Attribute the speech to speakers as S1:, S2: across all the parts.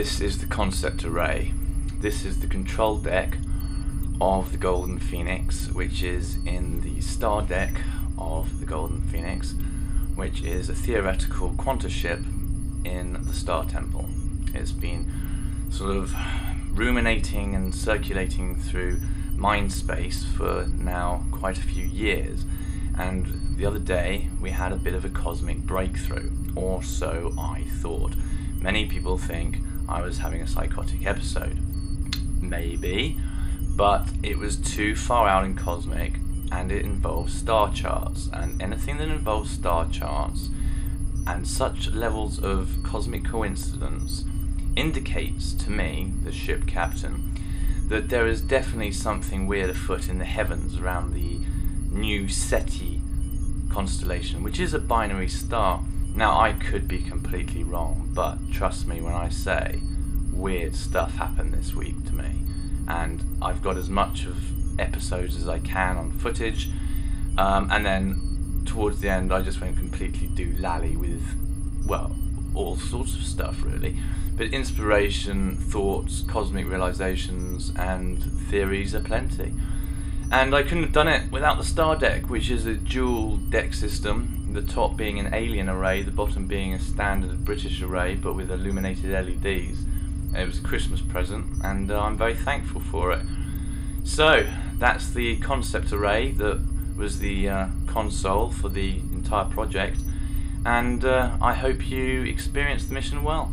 S1: This is the concept array. This is the control deck of the Golden Phoenix, which is in the star deck of the Golden Phoenix, which is a theoretical quanta ship in the Star Temple. It's been sort of ruminating and circulating through mind space for now quite a few years, and the other day we had a bit of a cosmic breakthrough, or so I thought. Many people think I was having a psychotic episode. Maybe, but it was too far out in cosmic, and it involves star charts, and anything that involves star charts and such levels of cosmic coincidence indicates to me, the ship captain, that there is definitely something weird afoot in the heavens around the Nu-Ceti constellation, which is a binary star. Now, I could be completely wrong, but trust me when I say weird stuff happened this week to me, and I've got as much of episodes as I can on footage, and then towards the end I just went completely doolally with, well, all sorts of stuff really, but inspiration, thoughts, cosmic realizations and theories are plenty. And I couldn't have done it without the star deck, which is a dual deck system, the top being an alien array, the bottom being a standard British array but with illuminated LEDs. It was a Christmas present, and I'm very thankful for it. So that's the concept array that was the console for the entire project, and I hope you experience the mission well.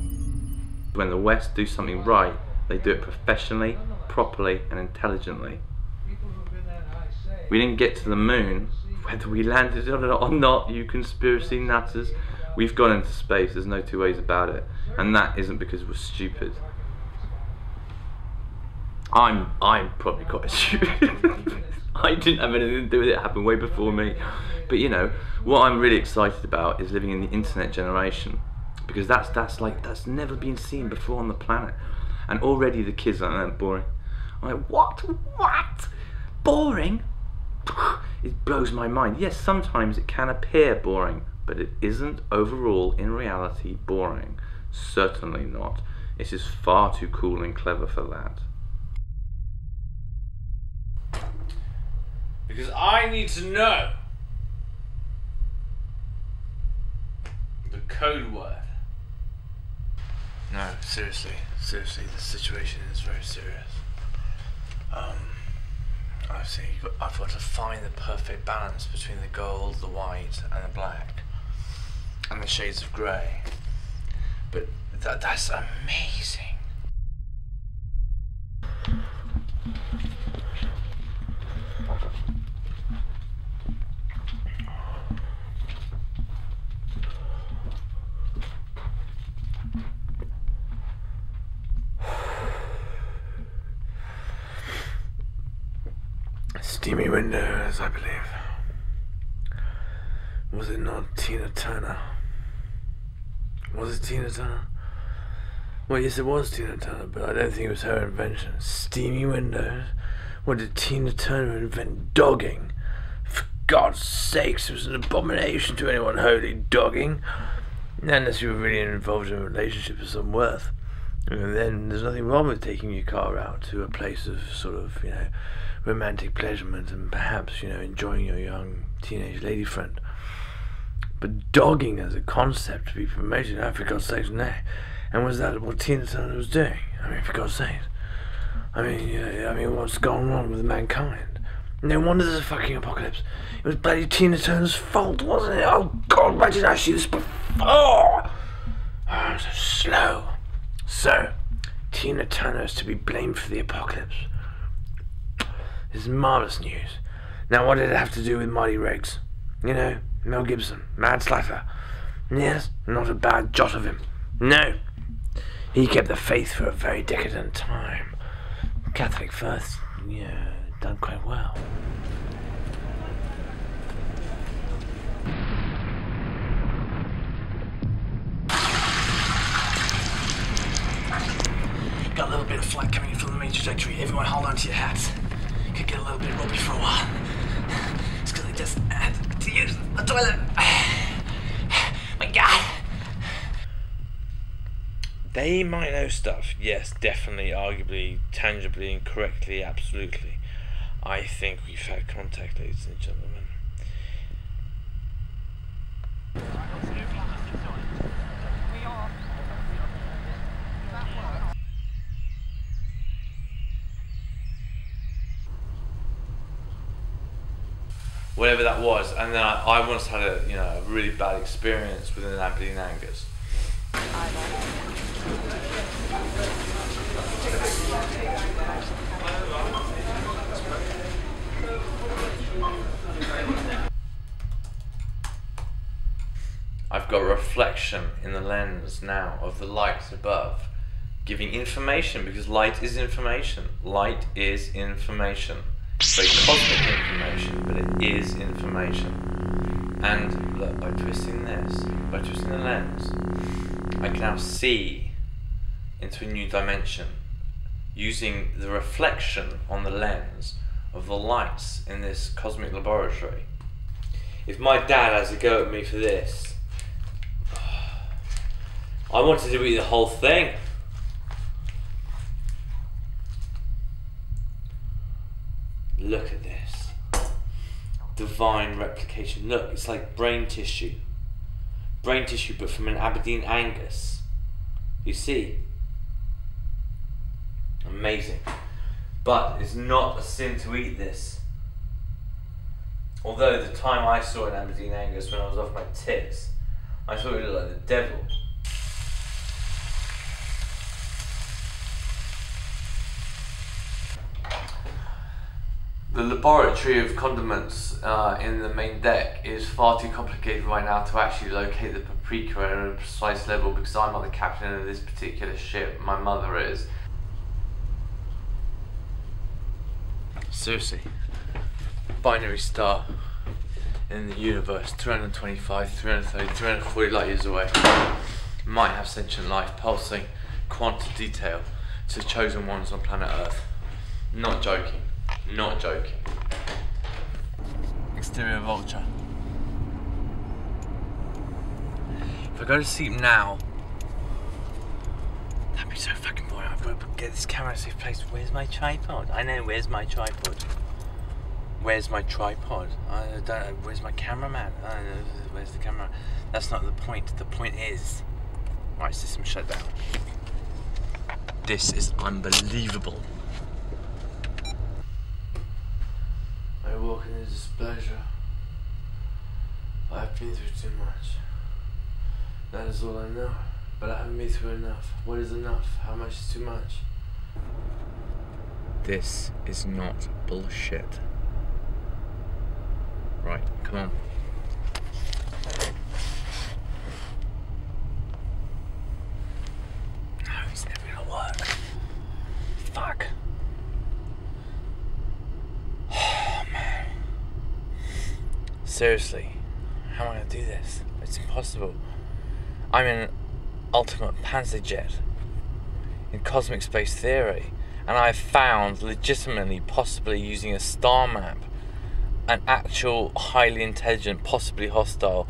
S1: When the West do something right, they do it professionally, properly and intelligently. We didn't get to the moon, whether we landed on it or not, you conspiracy nutters. We've gone into space, there's no two ways about it, and that isn't because we're stupid. I'm probably quite stupid. I didn't have anything to do with it, it happened way before me. But you know, what I'm really excited about is living in the internet generation, because that's never been seen before on the planet. And already the kids are like, boring. I'm like, what? Boring? It blows my mind. Yes, sometimes it can appear boring, but it isn't overall in reality boring. Certainly not. It is far too cool and clever for that. Because I need to know the code word. No, seriously, the situation is very serious. I've got to find the perfect balance between the gold, the white, and the black, and the shades of grey. But that's amazing. Steamy windows, I believe. Was it not Tina Turner? Was it Tina Turner? Well, yes, it was Tina Turner, but I don't think it was her invention. Steamy windows? What, did Tina Turner invent dogging? For God's sakes, it was an abomination to anyone holy dogging. Unless you were really involved in a relationship of some worth. And then there's nothing wrong with taking your car out to a place of sort of, you know, romantic pleasurement and perhaps, you know, enjoying your young teenage lady friend. But dogging as a concept to be promoted, oh, for God's sakes, no. And was that what Tina Turner was doing? I mean, for God's sakes. I mean, what's gone wrong with mankind? No wonder there's a fucking apocalypse. It was bloody Tina Turner's fault, wasn't it? Oh God, why did I see this before? Oh, I'm so slow. So, Tina Turner is to be blamed for the apocalypse. This is marvellous news. Now, what did it have to do with Marty Riggs? You know, Mel Gibson, Mad Slacker. Yes, not a bad jot of him. No, he kept the faith for a very decadent time. Catholic first, yeah, done quite well. Got a little bit of flight coming in from the main trajectory. Everyone hold on to your hats. Could get a little bit ropey for a while. It's because I just had to use the toilet. My God.
S2: They might know stuff, yes, definitely, arguably, tangibly, and correctly, absolutely. I think we've had contact, ladies and gentlemen.
S1: Whatever that was, and then I once had a a really bad experience with an Aberdeen Angus. I've got a reflection in the lens now of the light above, giving information, because light is information. Light is information. Very cosmic information, but it is information. And look, by twisting this, by twisting the lens, I can now see into a new dimension using the reflection on the lens of the lights in this cosmic laboratory. If my dad has a go at me for this, I wanted to eat the whole thing. Look at this. Divine replication. Look, it's like brain tissue. Brain tissue, but from an Aberdeen Angus. You see? Amazing. But it's not a sin to eat this. Although the time I saw an Aberdeen Angus when I was off my tits, I thought it looked like the devil. The laboratory of condiments in the main deck is far too complicated right now to actually locate the paprika at a precise level, because I'm not the captain of this particular ship, my mother is. Seriously, binary star in the universe, 325, 330, 340 light years away, might have sentient life, pulsing, quantum detail to the chosen ones on planet Earth. Not joking. Not joking. Exterior vulture. If I go to sleep now, that'd be so fucking boring. I've got to get this camera in a safe place. Where's my tripod? I know, where's my tripod? Where's my tripod? I don't know. Where's my cameraman? I don't know. Where's the camera? That's not the point. The point is... Right, system shut down. This is unbelievable. I walk in displeasure. I've been through too much. That is all I know. But I haven't been through enough. What is enough? How much is too much? This is not bullshit. Right, come on. No, it's never gonna work. Fuck. Seriously, how am I going to do this? It's impossible. I'm in an ultimate panzer jet in cosmic space theory, and I've found legitimately, possibly using a star map, an actual highly intelligent, possibly hostile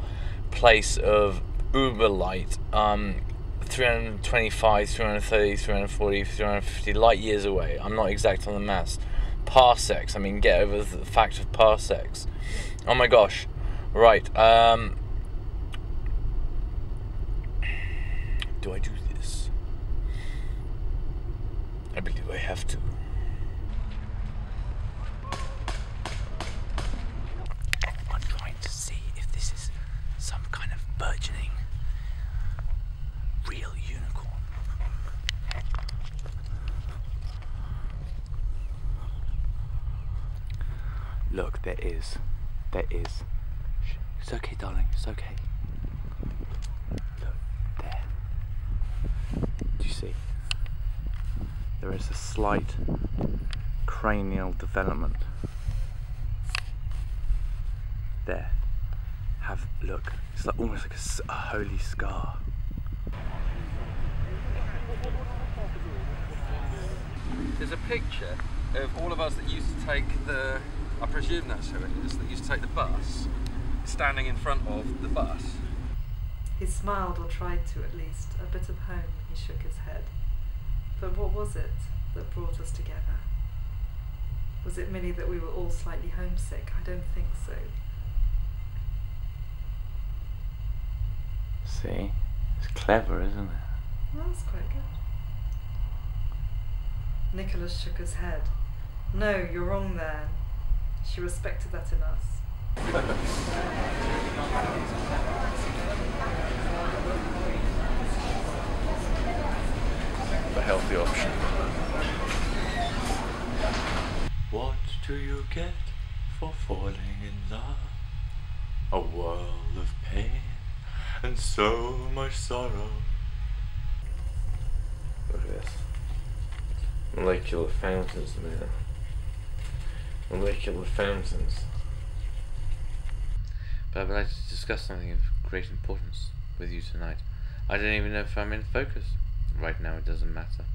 S1: place of uber light, 325, 330, 340, 350 light years away. I'm not exact on the maths. Parsecs, I mean, get over the fact of parsecs. Oh my gosh. Right, do I do this? I believe I have to. I'm trying to see if this is some kind of burgeoning real unicorn. Look, there is. There is. It's okay, darling. It's okay. Look, there. Do you see? There is a slight cranial development. There. Look. It's like almost like a holy scar.
S3: There's a picture of all of us that used to take the, I presume that's who it is, that used to take the bus, standing in front of the bus.
S4: He smiled, or tried to at least. A bit of home, he shook his head. But what was it that brought us together? Was it merely that we were all slightly homesick? I don't think so.
S1: See? It's clever, isn't it?
S4: Well, that's quite good. Nicholas shook his head. No, you're wrong there. She respected that in us.
S2: The healthy option.
S1: What do you get for falling in love? A world of pain and so much sorrow.
S2: Look at this. Molecular fountains, man. Molecular fountains. But I'd like to discuss something of great importance with you tonight. I don't even know if I'm in focus. Right now it doesn't matter.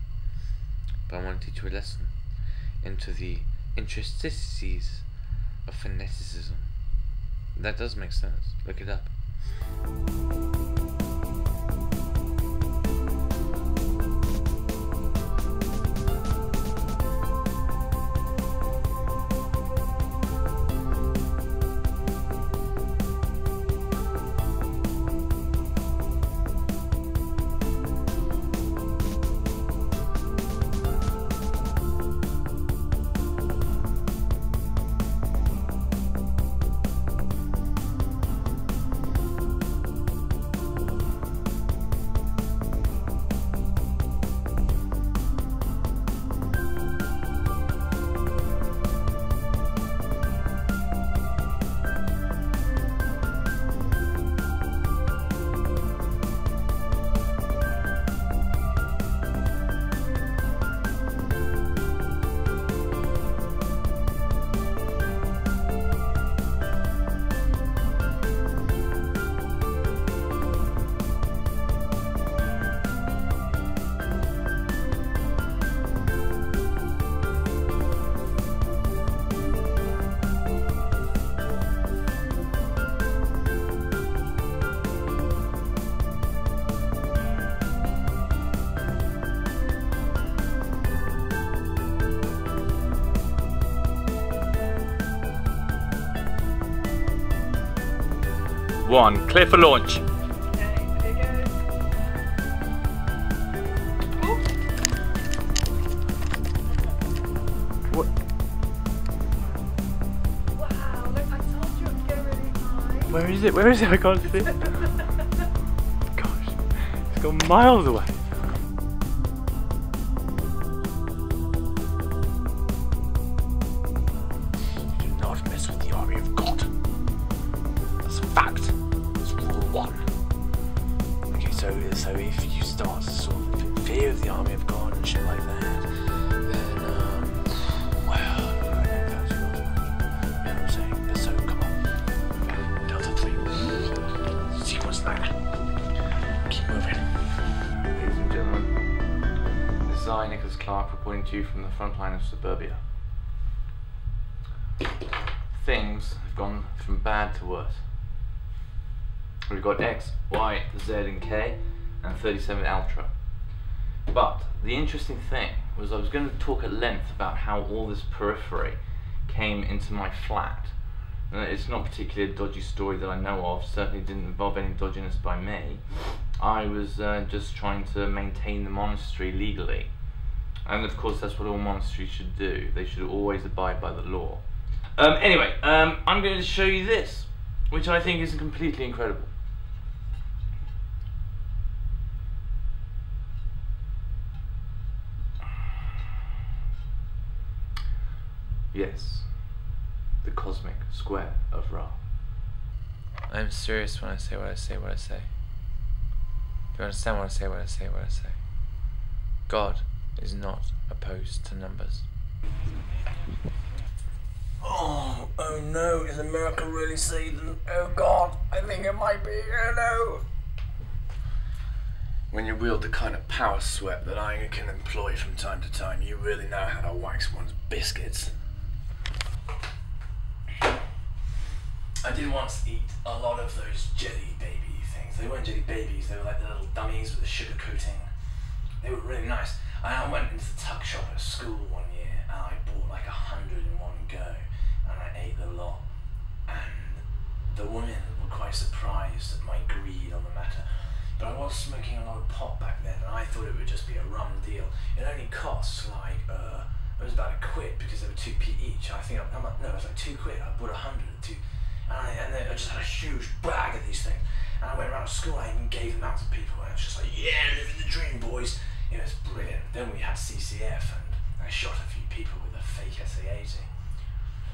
S2: But I want to teach you a lesson into the intricacies of phoneticism. That does make sense. Look it up.
S1: One, clear for launch.
S4: Okay, here goes.
S1: What?
S4: Wow, look, I told you it would go really high.
S1: Where is it? Where is it? I can't see it. Gosh, it's gone miles away.
S2: Do not mess with the army of God. That's a fact. It's rule one. Okay, so if you start to sort of fear the army of God and shit like that, then well, you know what I'm saying? But so come on. Delta 3. Sequence that. Keep moving.
S1: Ladies and gentlemen, this is I, Nicholas Clark, reporting to you from the front line of suburbia. Things have gone from bad to worse. We've got X, Y, Z and K and 37 Ultra. But the interesting thing was I was going to talk at length about how all this periphery came into my flat. It's not particularly a dodgy story that I know of, certainly didn't involve any dodginess by me. I was just trying to maintain the monastery legally. And of course that's what all monasteries should do. They should always abide by the law. Anyway, I'm going to show you this, which I think is completely incredible. Yes, the cosmic square of Ra.
S2: I'm serious when I say what I say, what I say. Do you understand what I say, what I say, what I say? God is not opposed to numbers. Oh no, is America really Satan? Oh God, I think it might be, oh no. When you wield the kind of power sweat that I can employ from time to time, you really know how to wax one's biscuits. I did once eat a lot of those jelly baby things. things. They weren't jelly babies, they were like the little dummies with the sugar coating. They were really nice. I went into the tuck shop at school one year and I bought like 100 in one go and I ate the lot. And the women were quite surprised at my greed on the matter. But I was smoking a lot of pot back then and I thought it would just be a rum deal. It only costs like, it was about £1 because they were 2p each. I think, no, it was like £2. I bought 100 at two. And I just had a huge bag of these things. And I went around to school, I even gave them out to people. And it was just like, yeah, living the dream, boys. It was brilliant. Then we had CCF and I shot a few people with a fake SA-80.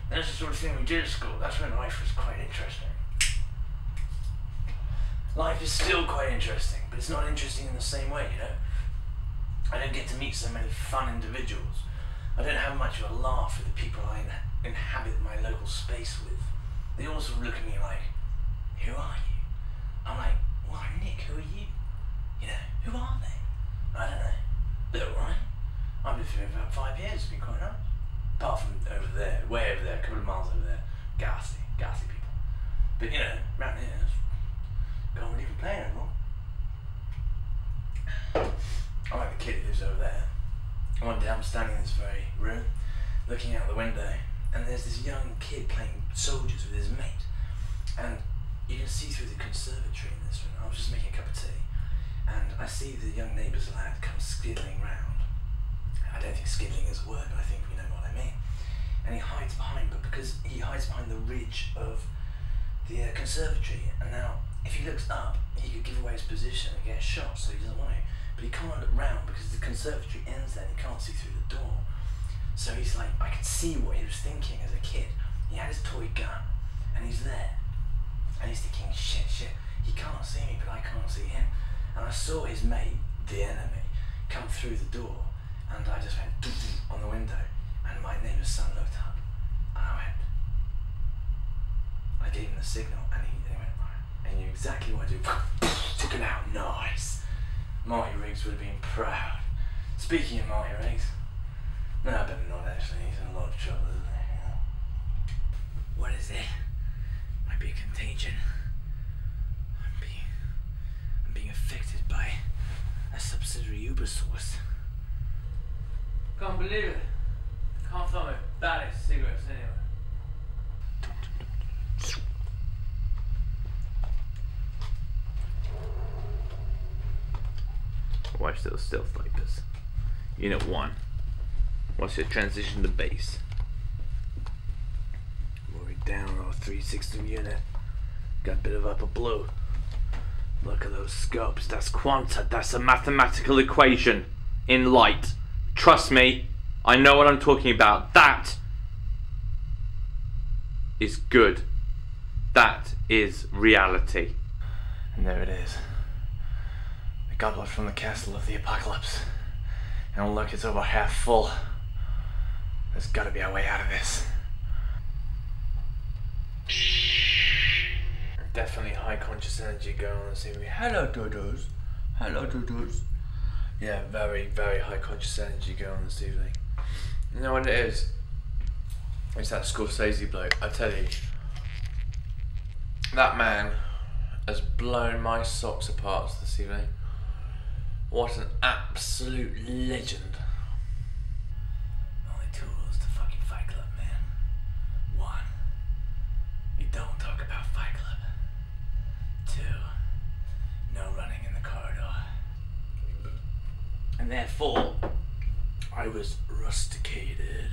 S2: That's the sort of thing we did at school. That's when life was quite interesting. Life is still quite interesting, but it's not interesting in the same way, you know? I don't get to meet so many fun individuals. I don't have much of a laugh with the people I inhabit my local space with. They all sort of look at me like, who are you? I'm like, well, I'm Nick, who are you? You know, who are they? I don't know. They're alright. I've been through about 5 years, it's been quite nice. Apart from over there, way over there, a couple of miles over there. Ghastly people. But you know, round here, can't really complain anymore. I like the kid who lives over there. One day I'm standing in this very room, looking out the window, and there's this young kid playing soldiers with his mate. And you can see through the conservatory in this room. I was just making a cup of tea, and I see the young neighbour's lad come skiddling round. I don't think skiddling is a word, but I think we know what I mean. And he hides behind, but because he hides behind the ridge of the conservatory, and now if he looks up, he could give away his position and get shot, so he doesn't want to. But he can't look round because the conservatory ends there and he can't see through the door. So he's like, I could see what he was thinking as a kid. He had his toy gun, and he's there. And he's thinking, shit, he can't see me, but I can't see him. And I saw his mate, the enemy, come through the door, and I just went on the window, and my neighbour's son looked up, and I gave him the signal, and he went, and he knew exactly what to do. Took him out, nice. Marty Riggs would have been proud. Speaking of Marty Riggs, no, I better not actually, he's in a lot of trouble, isn't he? What is it? Might be a contagion. I'm being affected by a subsidiary Uber source.
S3: Can't believe it. Can't find my baddest cigarettes anywhere.
S1: Watch those stealth vipers. Unit 1. Watch the transition to base. Moving down our 360 unit. Got a bit of upper blue. Look at those scopes. That's quanta. That's a mathematical equation in light. Trust me, I know what I'm talking about. That is good. That is reality. And there it is. The goblet from the castle of the apocalypse. And look, it's over half full. There's gotta be a way out of this. Definitely high conscious energy going on this evening. Hello, dodos. Hello, dodos. Yeah, very, very high conscious energy going on this evening. You know what it is? It's that Scorsese bloke. I tell you, that man has blown my socks apart this evening. What an absolute legend. Only two rules to fucking Fight Club, man. One, you don't talk about Fight Club. Two, no running in the corridor. And therefore, I was rusticated.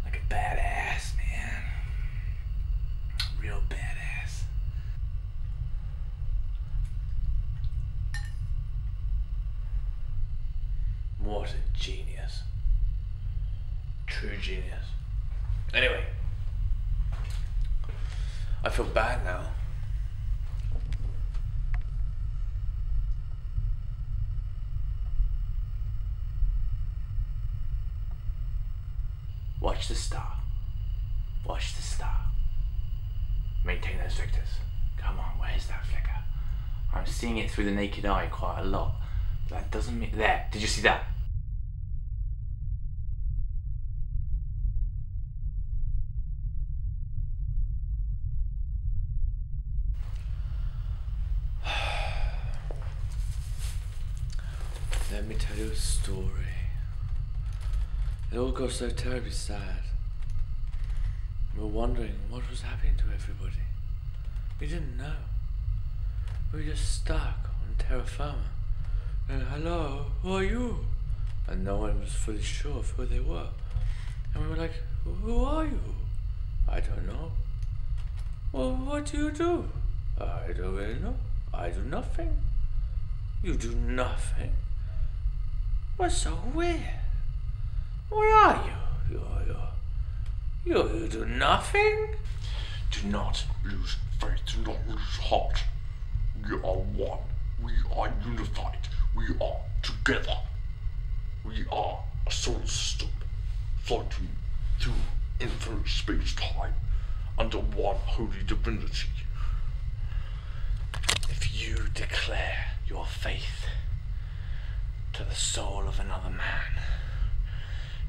S1: Like a badass, man. Real badass. What a genius. True genius. Anyway, I feel bad now. Watch the star. Watch the star. Maintain those victors. Come on, where's that flicker? I'm seeing it through the naked eye quite a lot. That doesn't mean... There, did you see that?
S5: let me tell you a story. It all got so terribly sad. We were wondering what was happening to everybody. We didn't know. We were just stuck on terra firma. And hello, who are you? And no one was fully sure of who they were. And we were like, who are you? I don't know. Well, what do you do? I don't really know. I do nothing. You do nothing? What's so weird? What are you? You do nothing?
S6: Do not lose faith, do not lose heart. We are one. We are unified. We are together. We are a solar system floating through infinite space-time under one holy divinity.
S2: If you declare your faith to the soul of another man,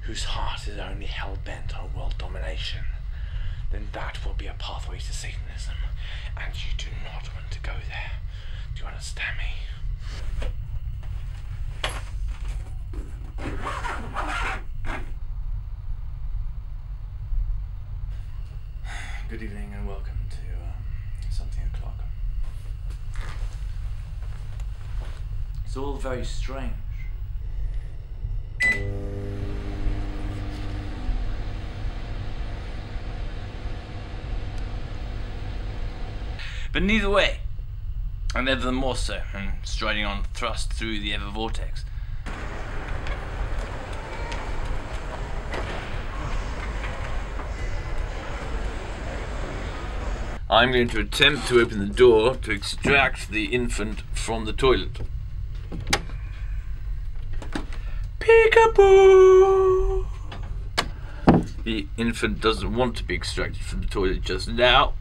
S2: whose heart is only hell-bent on world domination, then that will be a pathway to Satanism, and you do not want to go there. Do you understand me?
S1: Good evening and welcome to Something O'Clock. It's all very strange. But neither way, and ever the more so, and striding on thrust through the ever vortex. I'm going to attempt to open the door to extract the infant from the toilet. Peekaboo! The infant doesn't want to be extracted from the toilet just now.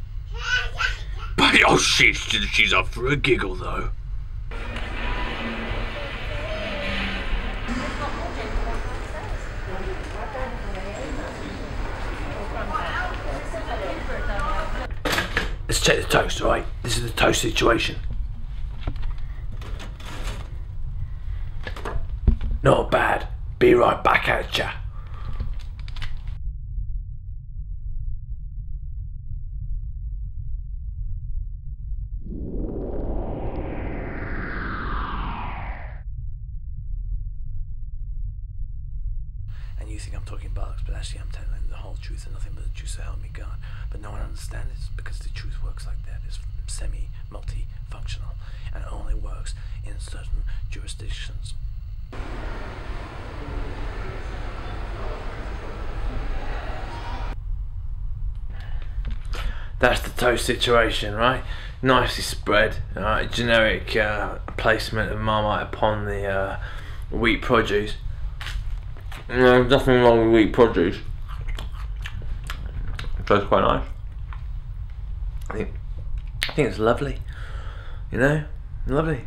S1: But oh, she's up for a giggle though.
S2: Let's check the toast, alright? This is the toast situation. Not bad. Be right back at ya. And you think I'm talking bollocks, but actually I'm telling the whole truth and nothing but the truth, so help me God. But no one understands it because the truth works like that. It's semi-multi-functional and it only works in certain jurisdictions. That's the toast situation, right? Nicely spread, right? Generic placement of Marmite upon the wheat produce. No, nothing wrong with wheat produce. It tastes quite nice. I think it's lovely. You know, lovely.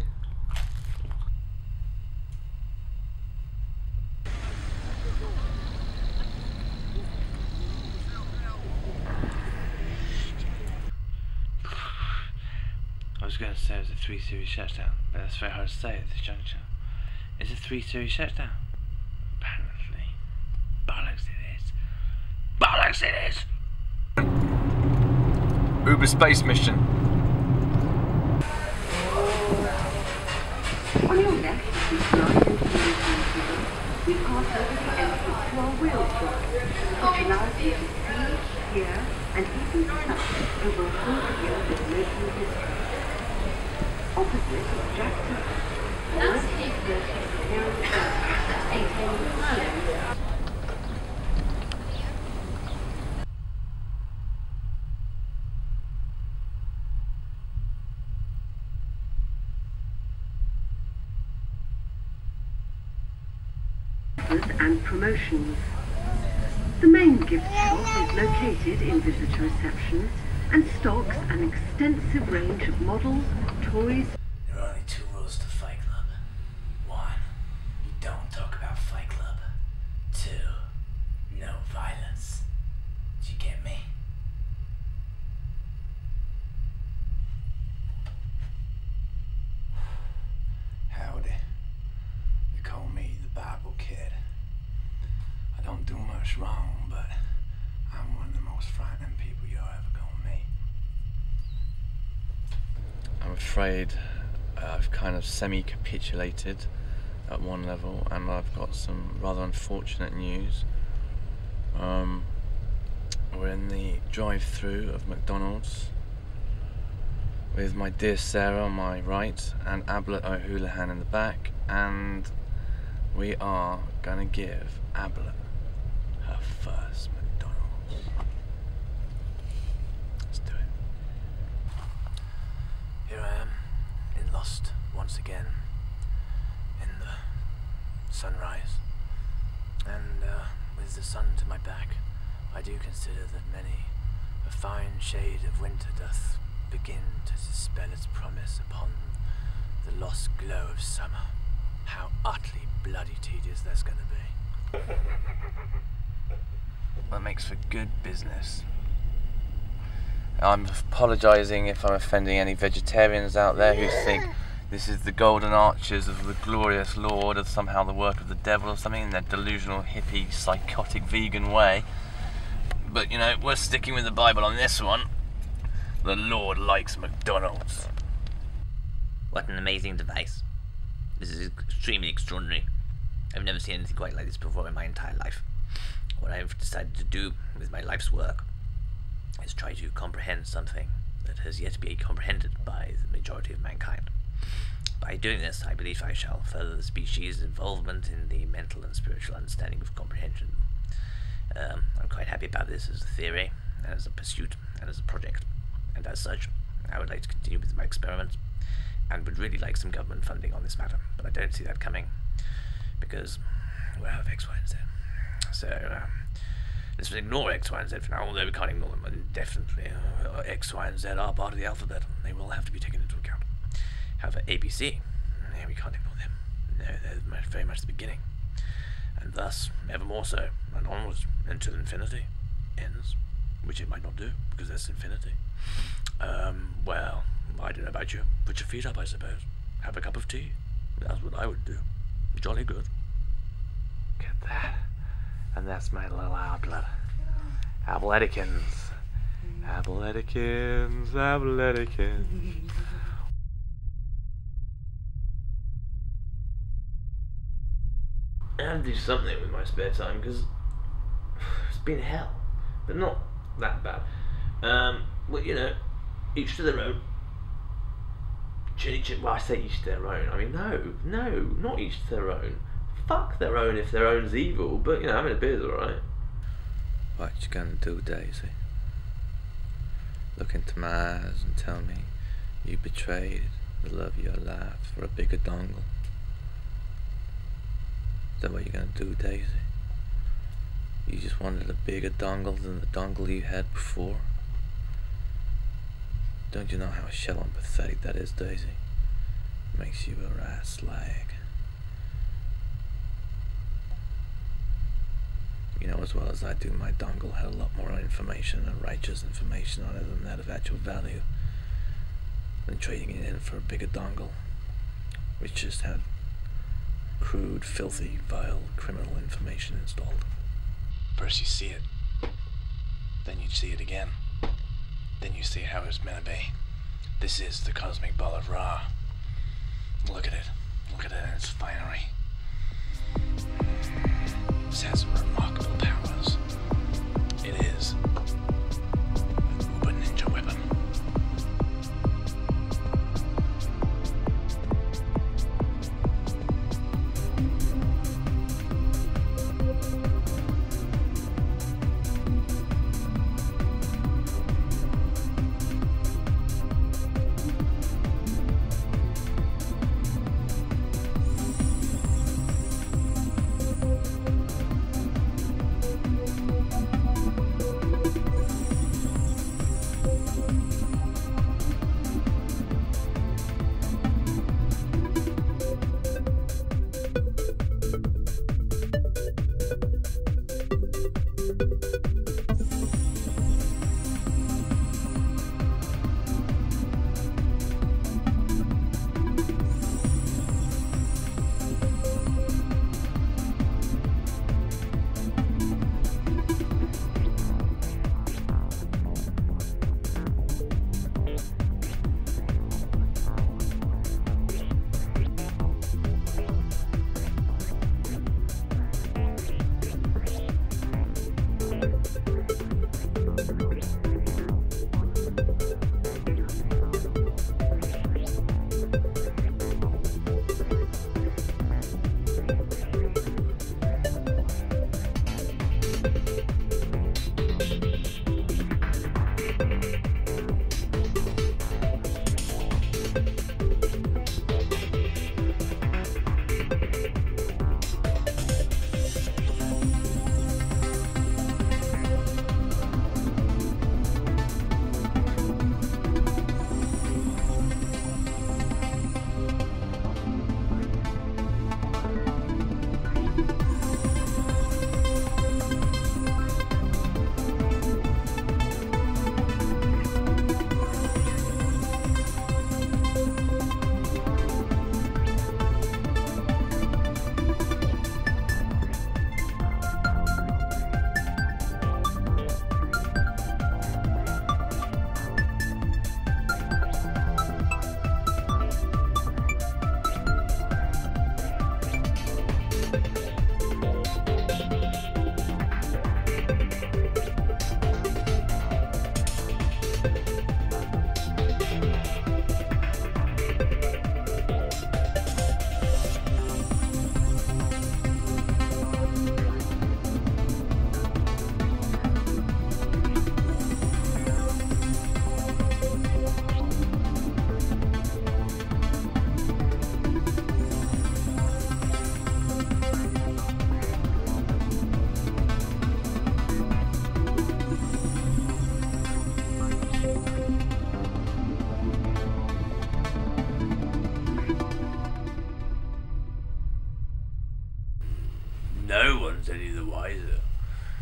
S5: I was going to say it was a 3 series shutdown, but that's very hard to say at this juncture. Is it a 3 series shutdown? Apparently. Bollocks it is. Bollocks it is!
S1: Uber space mission.
S7: On your left, we slide into the room. We pass over the entrance to our wheel drive, which allows you to see, hear, and even touch over a whole year of local history. Opposite is Jackson. That's and promotions. The main gift shop is located in visitor receptions and stocks an extensive range of models, toys.
S2: There are only 2 rules to Fight Club. 1, you don't talk about Fight Club. 2, no violence. Did you get me?
S1: Howdy. They call
S2: do much wrong, but I'm one of the most frightening people you're ever gonna meet.
S5: I'm afraid I've kind of semi-capitulated at one level, and I've got some rather unfortunate news. We're in the drive-through of McDonald's with my dear Sarah on my right and Ablet O'Houlihan in the back, and we are gonna give Ablet her first McDonald's. Let's do it.
S2: Here I am, in Lost once again, in the sunrise, and with the sun to my back, I do consider that many a fine shade of winter doth begin to dispel its promise upon the lost glow of summer. How utterly bloody tedious that's going to be. That makes for good business.
S5: I'm apologising if I'm offending any vegetarians out there who think this is the golden arches of the glorious Lord, or somehow the work of the devil or something in their delusional, hippie, psychotic, vegan way. But, you know, we're sticking with the Bible on this one. The Lord likes McDonald's.
S8: What an amazing device. This is extremely extraordinary. I've never seen anything quite like this before in my entire life. What I've decided to do with my life's work is try to comprehend something that has yet to be comprehended by the majority of mankind. By doing this, I believe I shall further the species' involvement in the mental and spiritual understanding of comprehension. I'm quite happy about this as a theory, and as a pursuit, and as a project. And as such, I would like to continue with my experiments, and would really like some government funding on this matter. But I don't see that coming, because we're out of X, Y, and Z. So, let's ignore X, Y, and Z for now, although we can't ignore them indefinitely. X, Y, and Z are part of the alphabet, and they will have to be taken into account. However, ABC, we can't ignore them. No, they're very much the beginning. And thus, ever more so, and onwards, until infinity ends, which it might not do, because that's infinity. Well, I don't know about you. Put your feet up, I suppose. Have a cup of tea. That's what I would do. Jolly good.
S2: Get that? And that's my little outlet. Abletikins. Abletikins, Abletikins.
S5: I have to do something with my spare time, because it's been hell, but not that bad. Well, you know, each to their own. Well, I say each to their own. I mean, no, not each to their own. Fuck their own if their own's evil, but, you know, having a beer's alright. What you gonna do, Daisy? Look into my eyes and tell me you betrayed the love of your life for a bigger dongle. Is that what you're gonna do, Daisy? You just wanted a bigger dongle than the dongle you had before? Don't you know how shallow and pathetic that is, Daisy? It makes you a right slag. You know as well as I do, my dongle had a lot more information and righteous information on it than that of actual value, than trading it in for a bigger dongle, which just had crude, filthy, vile, criminal information installed.
S2: First you see it, then you see it again, then you see how it's meant to be. This is the cosmic ball of Ra. Look at it in its finery. This has some remarkable powers. It is an uber ninja weapon.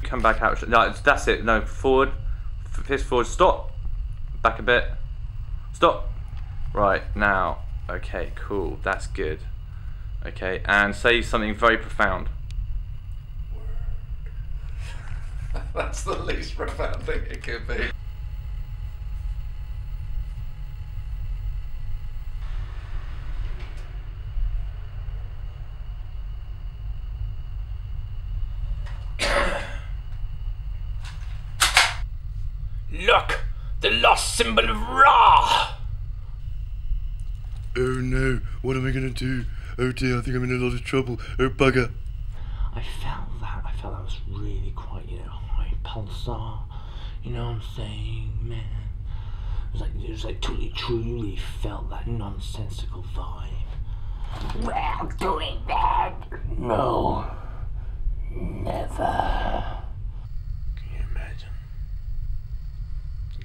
S1: come back out. No, that's it. No, forward. Fist forward. Stop. Back a bit. Stop. Right, now. Okay, cool. That's good. Okay, and say something very profound.
S3: That's the least profound thing it could be.
S2: Look! The lost symbol of Ra!
S6: Oh no, what am I gonna do? Oh dear, I think I'm in a lot of trouble. Oh bugger.
S2: I felt that was really quite, high pulsar. You know what I'm saying, man? It was like truly felt that nonsensical vibe. We're doing that! No. Never.
S5: Can you imagine?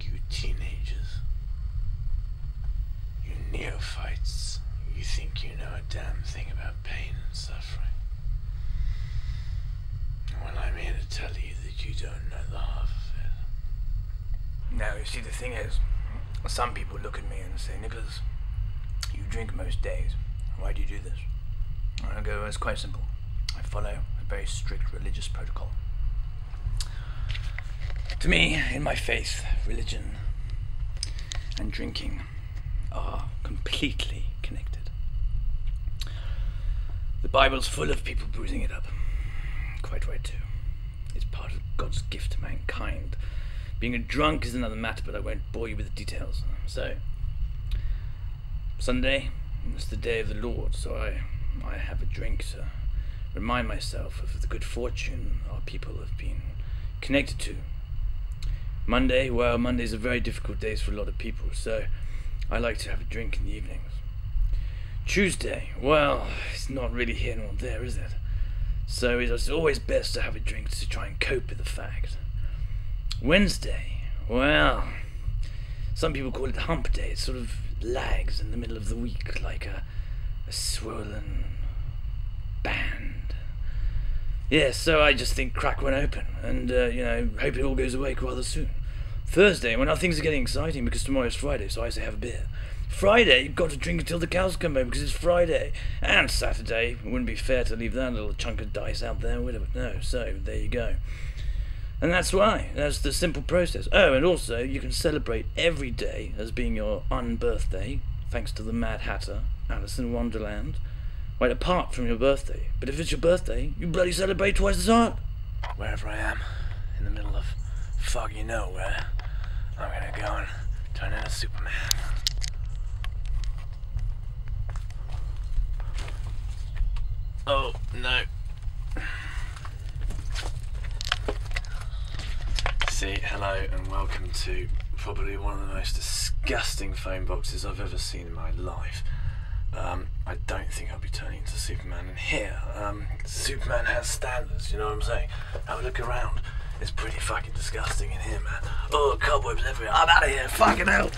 S5: You teenagers. You neophytes. You think you know a damn thing about pain and suffering. Well, I'm here to tell you that you don't know the half of it.
S2: No, you see, the thing is, some people look at me and say, Nicholas, you drink most days. Why do you do this? And I go, it's quite simple. I follow a very strict religious protocol. To me, in my faith, religion and drinking are completely connected. The Bible's full of people bruising it up. Quite right too. It's part of God's gift to mankind. Being a drunk is another matter, but I won't bore you with the details. So, Sunday is the day of the Lord, so I have a drink to remind myself of the good fortune our people have been connected to. Monday, well, Mondays are very difficult days for a lot of people, so I like to have a drink in the evenings. Tuesday, well, it's not really here nor there, is it? So it's always best to have a drink to try and cope with the fact. Wednesday, well, some people call it hump day. It sort of lags in the middle of the week like a swollen band. Yeah, so I just think crack one open and, hope it all goes away rather soon. Thursday, well, now things are getting exciting because tomorrow's Friday, so I say have a beer. Friday, you've got to drink until the cows come home because it's Friday. And Saturday, it wouldn't be fair to leave that little chunk of dice out there, would it? No, so there you go. And that's why. That's the simple process. Oh, and also, you can celebrate every day as being your unbirthday, thanks to the Mad Hatter, Alice in Wonderland. Right, apart from your birthday. But if it's your birthday, you bloody celebrate twice as hard.
S5: Wherever I am, in the middle of foggy nowhere, I'm gonna go and turn into Superman. Oh, no. See, hello and welcome to probably one of the most disgusting phone boxes I've ever seen in my life. I don't think I'll be turning into Superman in here. Superman has standards, you know what I'm saying? Have a look around. It's pretty fucking disgusting in here, man. Oh, cobwebs everywhere. I'm out of here, fucking hell!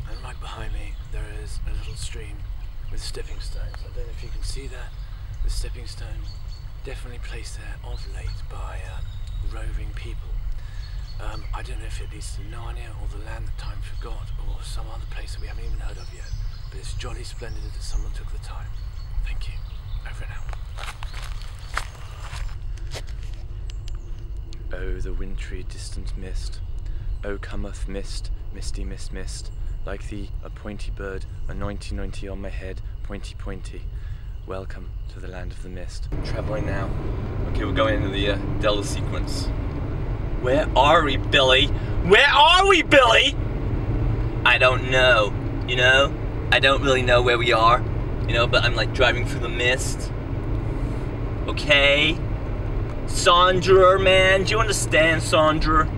S5: And right behind me, there is a little stream with stepping stones. I don't know if you can see that. The stepping stone, definitely placed there of late by roving people. I don't know if it leads to Narnia or the land that time forgot or some other place that we haven't even heard of yet. But it's jolly splendid that someone took the time. Thank you. Over and out. Oh, the wintry distant mist. Oh, cometh mist, misty mist, mist. Like thee, a pointy bird, a 90 on my head, pointy pointy. Welcome to the land of the mist.
S1: Traveling now. Okay, we're going into the Delta sequence.
S8: Where are we, Billy? Where are we, Billy? I don't know, you know? I don't really know where we are, you know, but I'm like driving through the mist. Okay? Sandra, man, do you understand, Sandra?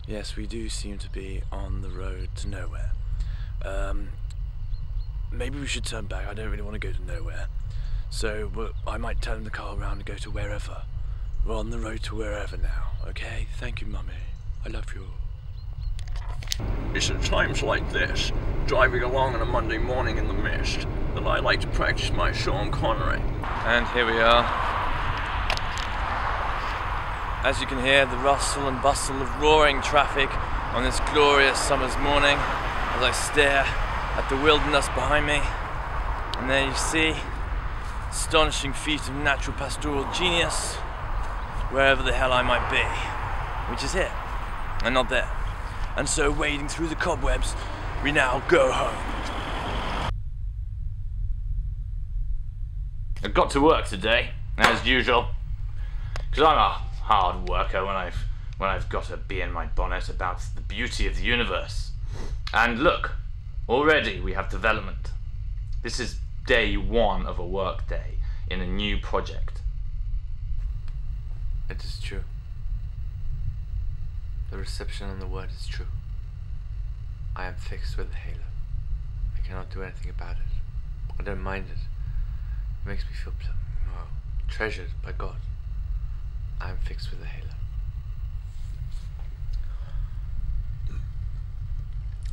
S5: Yes, we do seem to be on the road to nowhere. Maybe we should turn back. I don't really want to go to nowhere. So I might turn the car around and go to wherever. We're on the road to wherever now, okay? Thank you, Mummy. I love you.
S6: It's at times like this, driving along on a Monday morning in the mist, that I like to practice my Sean Connery.
S1: And here we are.
S5: As you can hear, the rustle and bustle of roaring traffic on this glorious summer's morning as I stare at the wilderness behind me. And there you see, astonishing feat of natural pastoral genius, wherever the hell I might be, which is here, and not there. And so, wading through the cobwebs, we now go home.
S1: I've got to work today, as usual, because I'm a hard worker when I've got to be in my bonnet about the beauty of the universe. And look, already we have development. This is day one of a work day in a new project.
S5: It is true. The reception on the word is true. I am fixed with the halo. I cannot do anything about it. I don't mind it. It makes me feel treasured by God. I am fixed with the halo.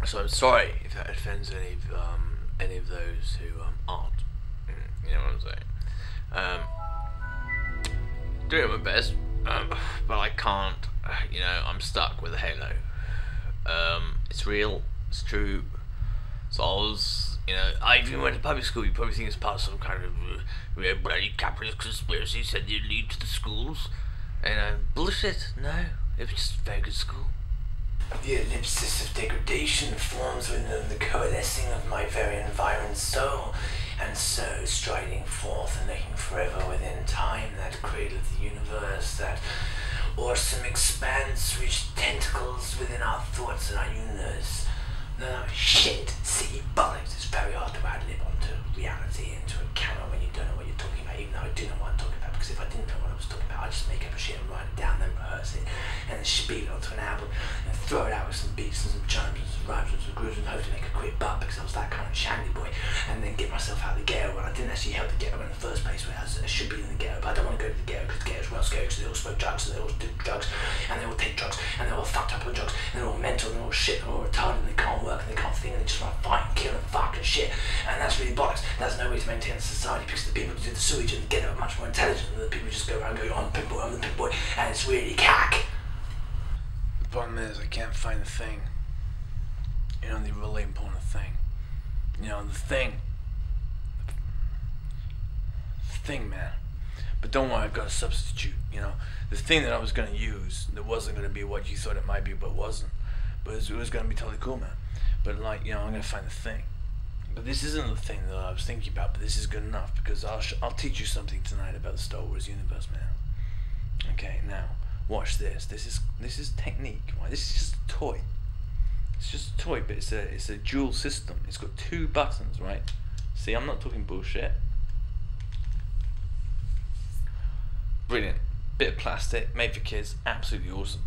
S5: So I'm sorry if that offends any of those who aren't. You know what I'm saying? Doing my best, but I can't. You know, I'm stuck with the halo. It's real. It's true. Solves. You know, I even went to public school. You probably think it's part of some kind of bloody capitalist conspiracy said you'd lead to the schools. You know, bullshit. No, it was just a very good school. The ellipsis of degradation forms within the coalescing of my very environed soul, and so striding forth and looking forever within time, that cradle of the universe, that awesome expanse which tentacles within our thoughts and our universe. No, shit, see, bollocks, it's very hard to ad-lib onto reality, into a camera when you don't know what you're talking about, even though I do know what I'm talking about, because if I didn't know what I was talking about, I'd just make up a shit and write it down, then rehearse it, and then speed it onto an album, and throw it out with some beats and some chimes and some rhymes and some grooves, and hope to make a quick buck, because I was that kind of shandy boy, and then get myself out of the ghetto when I didn't actually help the ghetto in the first place, where I should be in the ghetto, but I don't want to go to the ghetto, because the ghetto's well scary, because they all smoke drugs, and they all do drugs, and they all take drugs, and they're all fucked up on drugs, and they're all mental, and they're all shit, and they're all retarded, and they can't work, and they can't think, and they just want to fight and kill and fuck and shit, and that's really bollocks. That's no way to maintain a society, because the people who do the sewage and the ghetto are much more intelligent than the people who just go around going, I'm the pimp boy, I'm the pimp boy, and it's really cack.
S2: The problem is, I can't find the thing. You know, the really important thing. You know, the thing. The thing, man. But don't worry, I've got a substitute, you know. The thing that I was going to use, that wasn't going to be what you thought it might be, but wasn't. But it was going to be totally cool, man. But, like, you know, I'm going to find the thing. But this isn't the thing that I was thinking about, but this is good enough, because I'll teach you something tonight about the Star Wars universe, man. Okay, now, watch this. This is technique, right? This is just a toy. It's just a toy, but it's a dual system. It's got 2 buttons, right? See, I'm not talking bullshit. Brilliant. Bit of plastic, made for kids, absolutely awesome.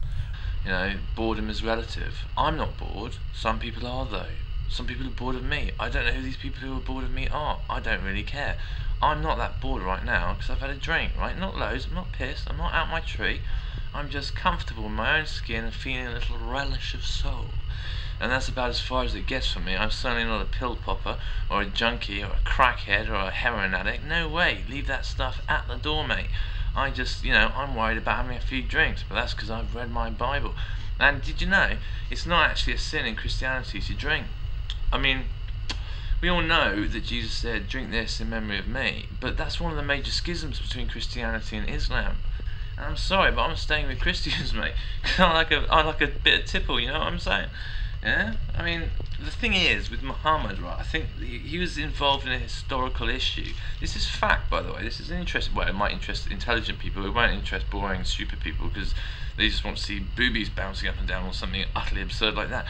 S2: You know, boredom is relative. I'm not bored. Some people are, though. Some people are bored of me. I don't know who these people who are bored of me are. I don't really care. I'm not that bored right now because I've had a drink, right? Not loads, I'm not pissed, I'm not out my tree. I'm just comfortable in my own skin and feeling a little relish of soul. And that's about as far as it gets for me. I'm certainly not a pill popper, or a junkie, or a crackhead, or a heroin addict. No way. Leave that stuff at the door, mate. I just, you know, I'm worried about having a few drinks, but that's because I've read my Bible. And did you know, it's not actually a sin in Christianity to drink. I mean, we all know that Jesus said, drink this in memory of me, but that's one of the major schisms between Christianity and Islam. And I'm sorry, but I'm staying with Christians, mate. I like a bit of tipple, you know what I'm saying? Yeah? I mean, the thing is, with Muhammad, right, I think he was involved in a historical issue. This is fact, by the way. This is interesting. Well, it might interest intelligent people. It won't interest boring, stupid people, because they just want to see boobies bouncing up and down or something utterly absurd like that.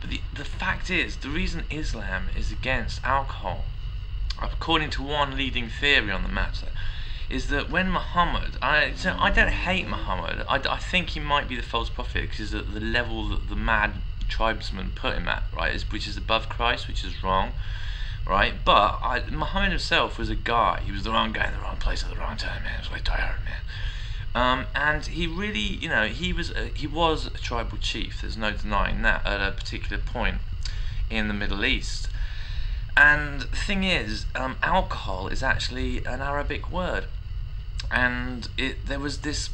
S2: But the fact is, the reason Islam is against alcohol, according to one leading theory on the matter, is that when Muhammad, I don't hate Muhammad, I think he might be the false prophet because at the level that the mad tribesmen put him at, right, which is above Christ, which is wrong, right? But Muhammad himself was a guy. He was the wrong guy in the wrong place at the wrong time, man. It was like tired, man. And he really, you know, he was a tribal chief. There's no denying that at a particular point in the Middle East. And the thing is, alcohol is actually an Arabic word, and there was this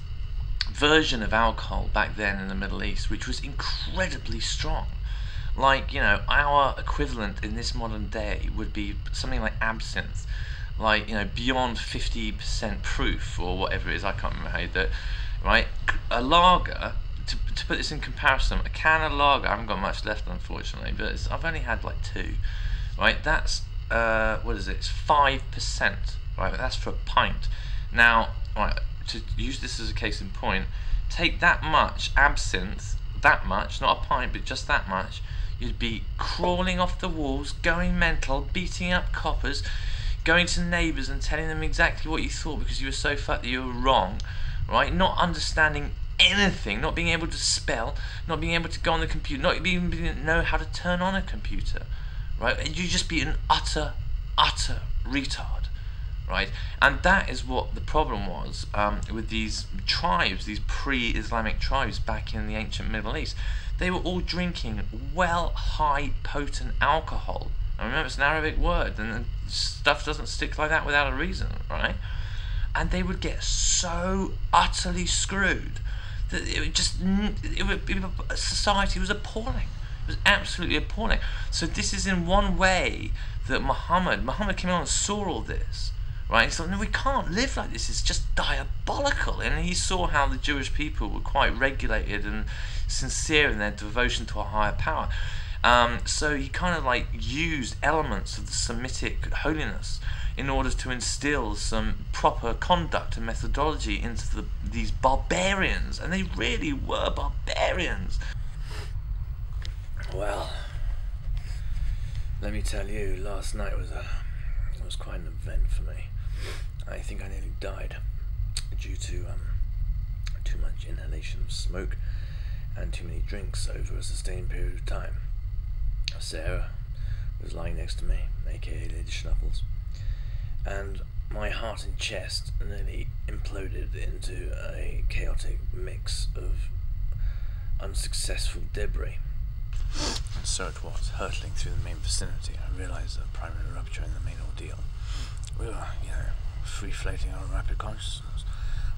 S5: version of alcohol back then in the Middle East, which was incredibly strong. Like, you know, our equivalent in this modern day would be something like absinthe, like, you know, beyond 50% proof or whatever it is. I can't remember how you do it, right? A lager, to put this in comparison, a can of lager, I haven't got much left unfortunately, but I've only had like 2, right? That's what is it? It's 5%, right? That's for a pint. Now, right, to use this as a case in point, take that much absinthe, that much, not a pint, but just that much, you'd be crawling off the walls, going mental, beating up coppers, going to neighbours and telling them exactly what you thought because you were so fucked that you were wrong, right? Not understanding anything, not being able to spell, not being able to go on the computer, not even being able to know how to turn on a computer, right? You'd just be an utter retard, right? And that is what the problem was with these tribes, these pre-Islamic tribes back in the ancient Middle East. They were all drinking high potent alcohol. I remember it's an Arabic word, and stuff doesn't stick like that without a reason, right? And they would get so utterly screwed that society was appalling. It was absolutely appalling. So this is in one way that Muhammad came along and saw all this, right? He thought, no, we can't live like this. It's just diabolical. And he saw how the Jewish people were quite regulated and sincere in their devotion to a higher power. So he kind of like used elements of the Semitic holiness in order to instill some proper conduct and methodology into these barbarians, and they really were barbarians. Well, let me tell you, last night was quite an event for me. I think I nearly died due to too much inhalation of smoke and too many drinks over a sustained period of time. Sarah was lying next to me, aka Lady Schnuffles, and my heart and chest nearly imploded into a chaotic mix of unsuccessful debris. And so it was, hurtling through the main vicinity. I realized the primary rupture in the main ordeal. We were, you know, free floating on rapid consciousness.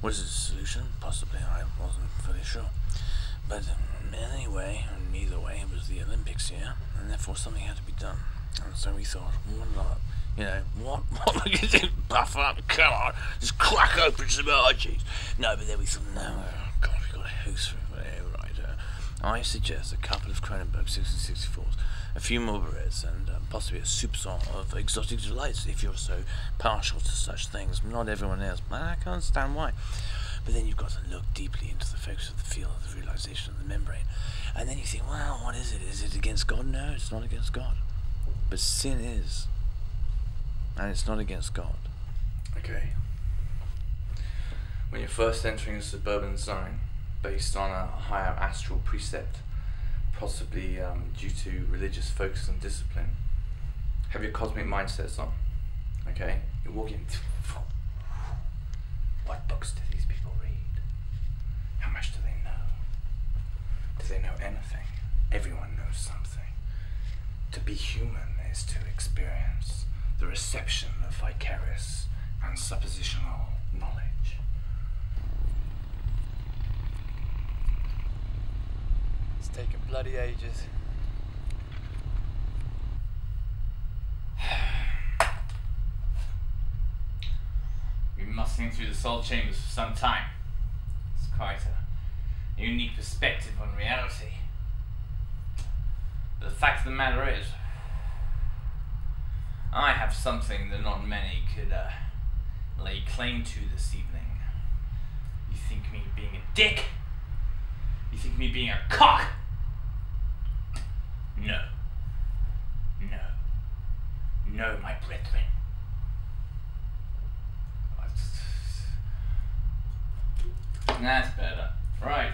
S5: Was it a solution? Possibly, I wasn't fully sure. But anyway, either way, it was the Olympics here, and therefore something had to be done. And so we thought, what not? You know, what are we going to do? Buff up, come on, just crack open some archies. No, but then we thought, no, oh God, we've got a host for it. Right, I suggest a couple of Cronenberg 1664s, a few more berets, and possibly a soupçon of exotic delights, if you're so partial to such things. Not everyone is, but I can understand why. But then you've got to look deeply into the focus of the field of the realization of the membrane. And then you think, well, what is it? Is it against God? No, it's not against God. But sin is. And it's not against God. Okay. When you're first entering a suburban zone, based on a higher astral precept, possibly due to religious focus and discipline, have your cosmic mindsets on. Okay? You're walking. What books do these people read? How much do they know? Do they know anything? Everyone knows something. To be human is to experience the reception of vicarious and suppositional knowledge.
S3: It's taken bloody ages.
S1: We've been muscling through the soul chambers for some time. It's quite a unique perspective on reality. But the fact of the matter is, I have something that not many could lay claim to this evening. You think me being a dick? You think me being a cock? No. No. No, my brethren. That's better. Right.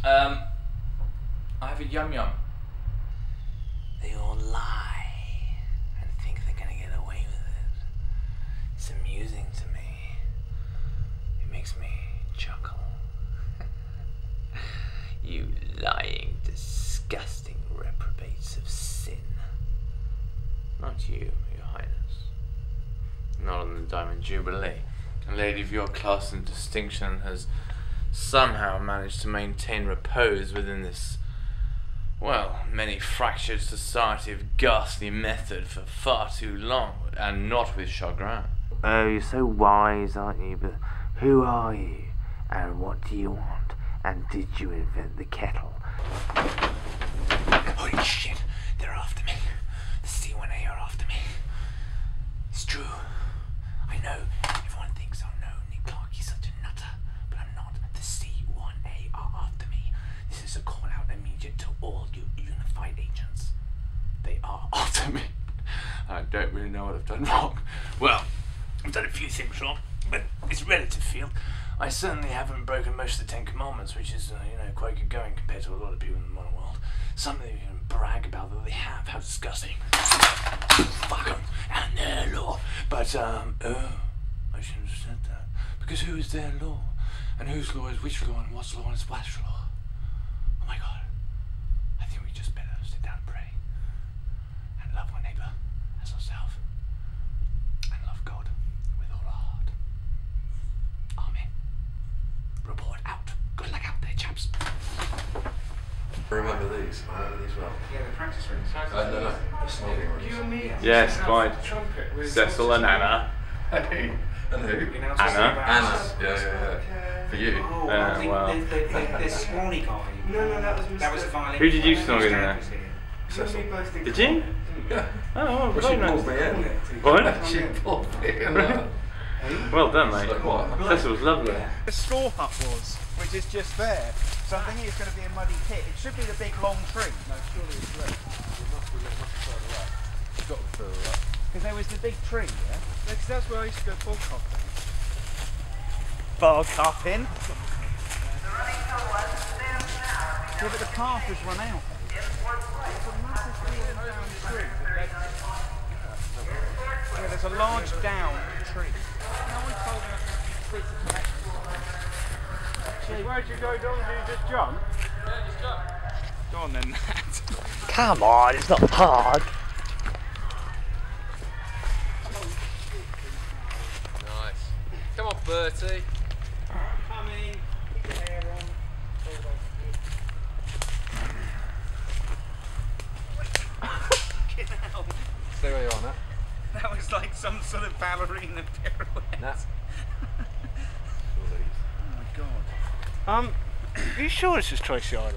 S1: I have a yum-yum.
S8: They all lie and think they're gonna get away with it. It's amusing to me. It makes me chuckle. You lying, disgusting reprobates of sin.
S5: Not you, Your Highness. Not on the Diamond Jubilee. A lady of your class and distinction has
S1: somehow managed to maintain repose within this, well, many fractured society of ghastly method for far too long, and not with chagrin.
S9: Oh, you're so wise, aren't you? But who are you? And what do you want? And did you invent the kettle?
S2: Holy shit, they're after me. The C1A are after me. It's true. I know. Everyone thinks, oh no, Nick Clark, he's such a nutter. But I'm not. The C1A are after me. This is a call out immediate to all you unified agents. They are after me.
S1: I don't really know what I've done wrong. Well, I've done a few things wrong, but it's relative field. I certainly haven't broken most of the 10 Commandments, which is, quite good going compared to a lot of people in the modern world. Something you can brag about that they have. How disgusting. Fuck them and their law. But, I shouldn't have said that. Because who is their law? And whose law is which law, and what's law and is what's law? Oh my god. I think we just better sit down and pray. And love our neighbour as ourselves. And love God with all our heart. Amen. Report out. Good luck out there, chaps.
S10: Remember these? I remember these well.
S3: Yeah, the practice rooms.
S10: No. The smoking rooms.
S3: You and me.
S1: Yes, quite.
S3: Trumpet.
S1: Cecil and Anna.
S10: Hey. And who?
S1: Anna.
S10: Anna. Yeah. For you.
S3: Oh, I think
S1: well.
S3: the scrawny guy. No, that was a violin.
S1: Who did you snog in there?
S10: Cecil.
S1: Did you?
S10: Yeah.
S1: Oh,
S10: Well,
S1: very
S10: she
S1: nice.
S10: pulled me in.
S1: What?
S10: She pulled me in.
S1: Well done, mate.
S10: Like what?
S1: Cecil was lovely.
S11: The straw hut was, which is just there. So I'm thinking it's going to be a muddy pit. It should be the big long tree. No, surely it's left. It must be further up. It's got to be further up. Because there was the big tree, yeah? That's where I used to go bog hopping. Bog hopping? Yeah, but the path has run out. There's a massive falling down tree that led yeah, there's a large down tree. No one told me I was going to be treated. Where'd you go, Don? Did you just jump? Yeah, just jump. Go on then, Matt.
S9: Come on, it's not hard.
S3: Nice. Come on, Bertie.
S11: Coming. Keep your hair on. Fucking hell.
S3: Stay where you are, Matt.
S11: That was like some sort of ballerina pirouette.
S3: Nat.
S11: Oh my god. Are you sure this is Tracy Island?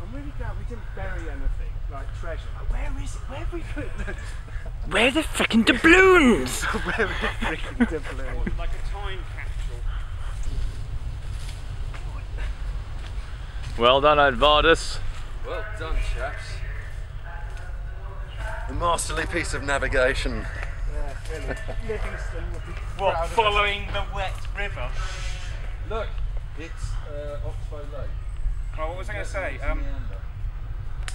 S11: I'm really glad we didn't bury anything, like treasure. Like, where is it? Where have we put the...
S9: Where are the frickin' doubloons?
S11: Where are the freaking doubloons? Like a time capsule.
S1: Well done, Advardus.
S3: Well done, chaps.
S10: A masterly piece of navigation.
S11: Yeah, really. Livingston would be
S8: What,
S11: proud of
S8: following the wet river?
S3: Look, it's Oxbow Lake.
S11: Oh, what was I going to say?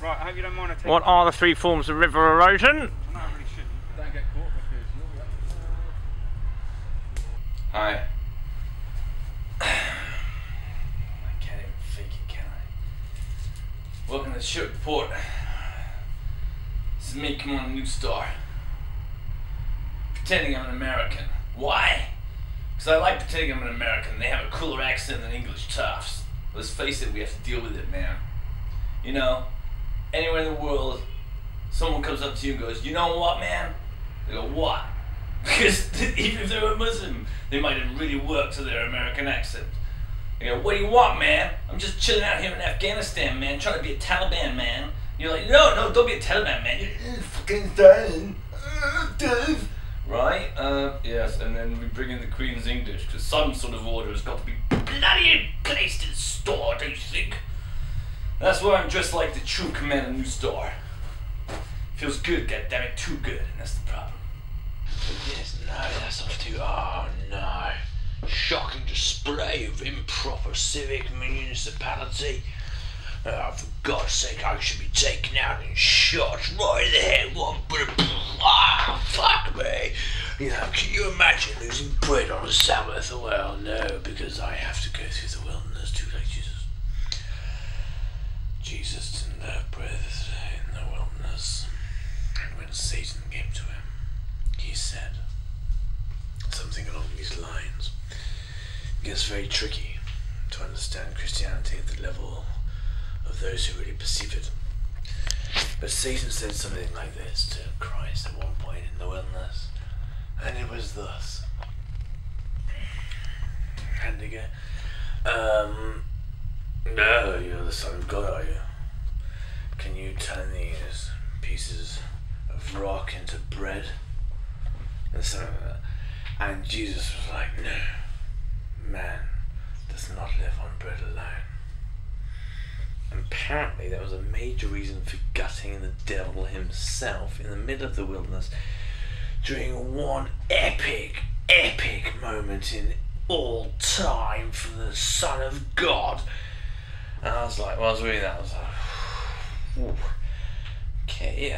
S11: Right, I hope you don't mind.
S1: What are the 3 forms of river erosion?
S11: No, I really shouldn't.
S3: Don't get caught because you'll be up.
S1: Hi. I can't even fake it, can I? Welcome to the ship report. This is me, come on, New Star. Pretending I'm an American. Why? Because I like pretending I'm an American. They have a cooler accent than English toughs. Let's face it, we have to deal with it, man. You know, anywhere in the world, someone comes up to you and goes, you know what, man? They go, what? Because even if they were Muslim, they might have really worked to their American accent. They go, what do you want, man? I'm just chilling out here in Afghanistan, man, trying to be a Taliban, man. You're like, no, don't be a Taliban, man. You're fucking dying. Right? Yes, and then we bring in the Queen's English, because some sort of order has got to be bloody placed in store, don't you think? That's why I'm dressed like the true commander New Star. Feels good, goddammit, too good, and that's the problem.
S6: Yes, no, that's not too. Oh no. Shocking display of improper civic municipality. For God's sake, I should be taken out and shot right in the head. One bullet. Ah, fuck me. You know, can you imagine losing bread on a Sabbath? Well, no, because I have to go through the wilderness too, like Jesus. Jesus didn't have bread in the wilderness. And when Satan came to him, he said something along these lines. It gets very tricky to understand Christianity at the level of those who really perceive it. But Satan said something like this to Christ at one point in the wilderness, and it was thus. And again, no, you're the Son of God, are you? Can you turn these pieces of rock into bread? And something like that. And Jesus was like, no, man does not live on bread alone. Apparently that was a major reason for gutting the devil himself in the middle of the wilderness during one epic moment in all time for the Son of God. And I was like, well, I was reading that, I was like, ooh, okay,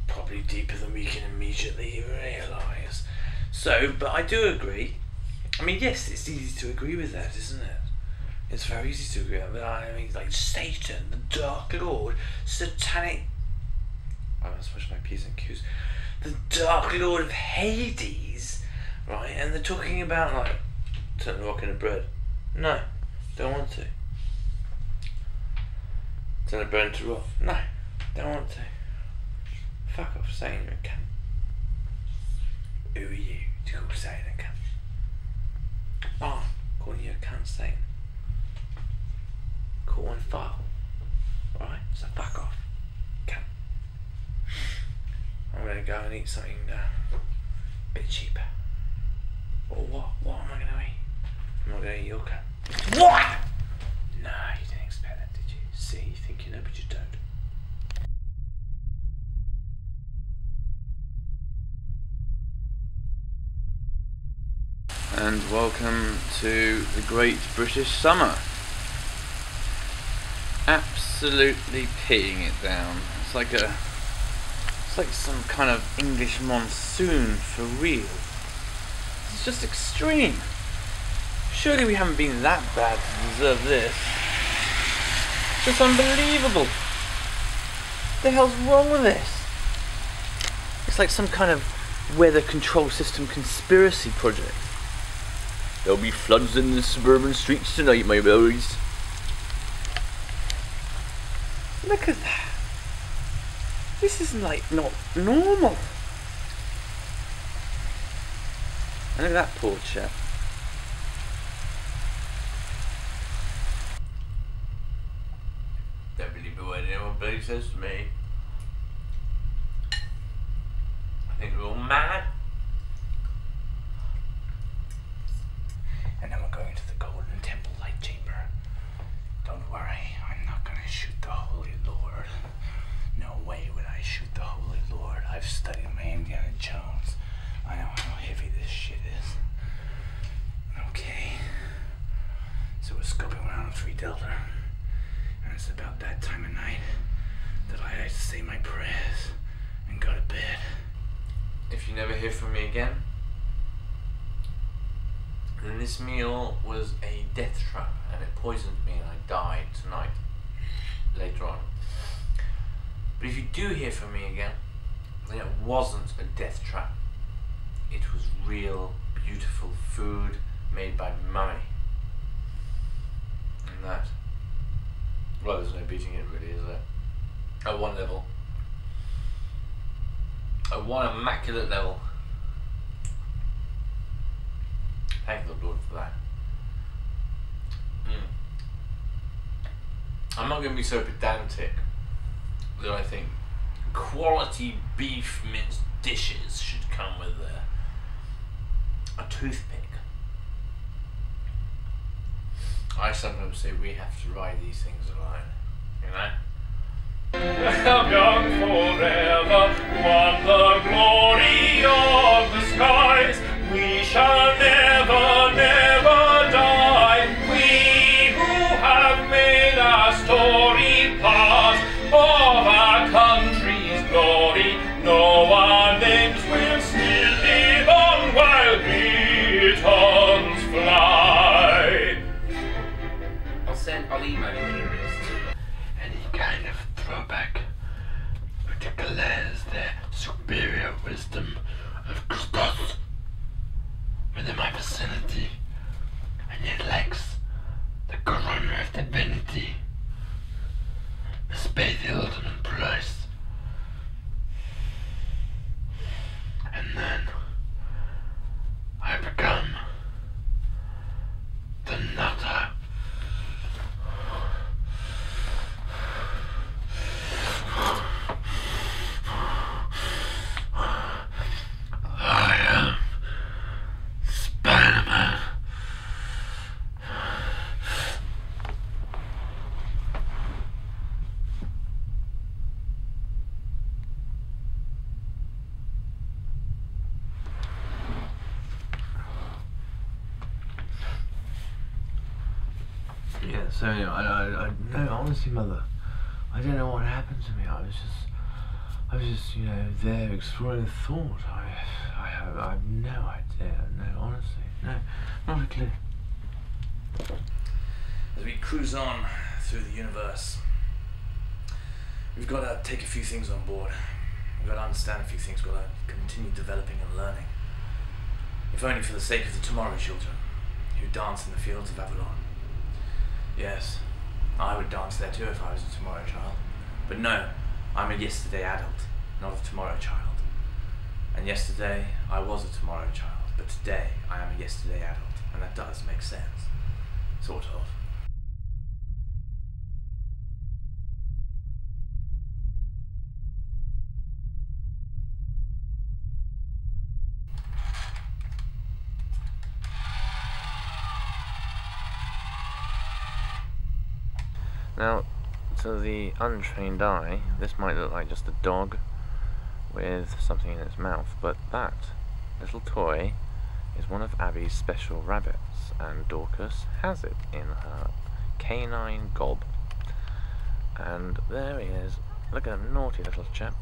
S6: probably deeper than we can immediately realise. So, but I do agree. I mean, yes, it's easy to agree with that, isn't it? It's very easy to agree with that. I mean, like Satan, the Dark Lord, satanic. I must push my P's and Q's. The Dark Lord of Hades, right? And they're talking about like turn the rock into bread. No, don't want to. Turn the bread into rock. No, don't want to. Fuck off, Satan, you're a cunt. Who are you to call Satan a cunt? Oh, calling you a cunt, Satan. Cool and file. Alright, so fuck off. Cunt. I'm gonna go and eat something a bit cheaper. Or what? What am I gonna eat? I'm not gonna eat your cunt. What? No, you didn't expect that, did you? See, you think you know, but you don't.
S1: And welcome to the Great British Summer. Absolutely peeing it down. It's like some kind of English monsoon for real. It's just extreme. Surely we haven't been that bad to deserve this. It's just unbelievable. What the hell's wrong with this? It's like some kind of weather control system conspiracy project. There'll be floods in the suburban streets tonight, my boys. Look at that. This is like not normal. And look at that poor chap. Don't believe a word anyone bloody says to me. I think we're all mad.
S6: And then we're going to the Golden Temple Light Chamber. Don't worry, I'm not gonna shoot the Holy Lord. No way would I shoot the Holy Lord. I've studied my Indiana Jones. I know how heavy this shit is. Okay. So we're scoping around 3 Delta. And it's about that time of night that I had to say my prayers and go to bed.
S1: If you never hear from me again, then this meal was a death trap and it poisoned me and I died tonight, later on. But if you do hear from me again, then it wasn't a death trap. It was real, beautiful food made by Mummy. And that, well, there's no beating it really, is there? At one level. At one immaculate level. Thank the Lord for that. I'm not going to be so pedantic that I think quality beef minced dishes should come with a toothpick. I sometimes say we have to ride these things alone, you know? Young forever, won the glory
S6: within my vicinity, and yet lacks the corona of divinity, must pay the ultimate price. And then I become the nutter. I am Spider-Man.
S5: Yeah, so anyway, no, honestly, Mother, I don't know what happened to me. I was just, you know, there exploring thought. I have no idea. No, honestly, no, not a clue.
S1: As we cruise on through the universe, we've got to take a few things on board. We've got to understand a few things. We've got to continue developing and learning. If only for the sake of the tomorrow children who dance in the fields of Avalon. Yes, I would dance there too if I was a tomorrow child. But no, I'm a yesterday adult, not a tomorrow child. And yesterday I was a tomorrow child, but today I am a yesterday adult, and that does make sense. Sort of.
S5: Now, to the untrained eye, this might look like just a dog with something in its mouth, but that little toy is one of Abby's special rabbits, and Dorcas has it in her canine gob. And there he is. Look at him, naughty little chap.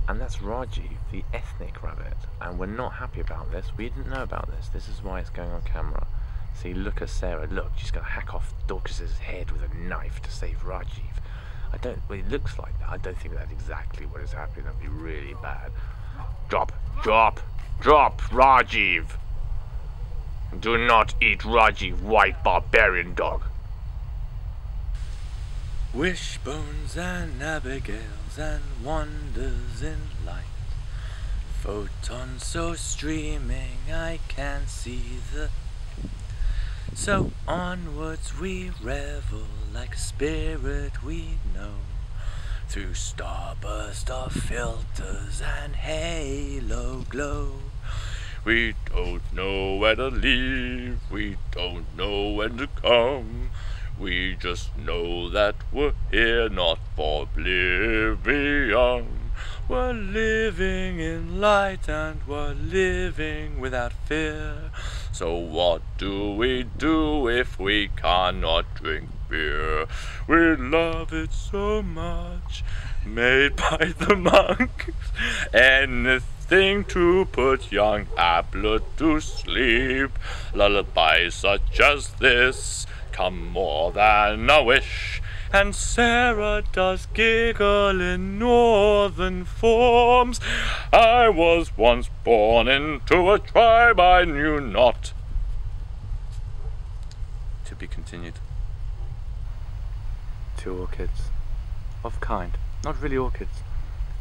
S5: And that's Rajiv, the ethnic rabbit. And we're not happy about this. We didn't know about this. This is why it's going on camera. See, look at Sarah. Look, she's going to hack off Dorcas's head with a knife to save Rajiv. Well, it looks like that. I don't think that's exactly what is happening. That'd be really bad. Drop, Rajiv. Do not eat Rajiv, white barbarian dog.
S12: Wishbones and abigails and wonders in light. Photons so streaming I can't see the. So onwards we revel like a spirit we know, through starburst of filters and halo glow.
S6: We don't know where to leave, we don't know when to come. We just know that we're here not for oblivion.
S12: We're living in light and we're living without fear.
S6: So what do we do if we cannot drink beer? We love it so much, made by the monks. Anything to put young Abler to sleep. Lullabies such as this come more than a wish.
S12: And Sarah does giggle in northern forms.
S6: I was once born into a tribe I knew not.
S12: To be continued.
S5: 2 orchids. Of kind. Not really orchids.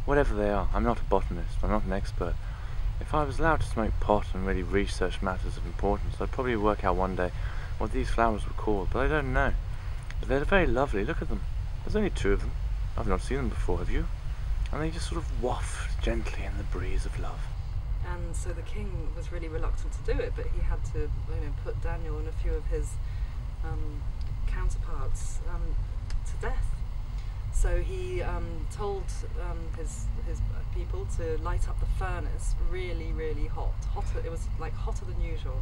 S5: Whatever they are. I'm not a botanist. I'm not an expert. If I was allowed to smoke pot and really research matters of importance, I'd probably work out one day what these flowers were called, but I don't know. But they're very lovely, look at them. There's only 2 of them. I've not seen them before, have you? And they just sort of waft gently in the breeze of love.
S4: And so the king was really reluctant to do it, but he had to, you know, put Daniel and a few of his counterparts to death. So he told his people to light up the furnace really, really hot. It was like hotter than usual.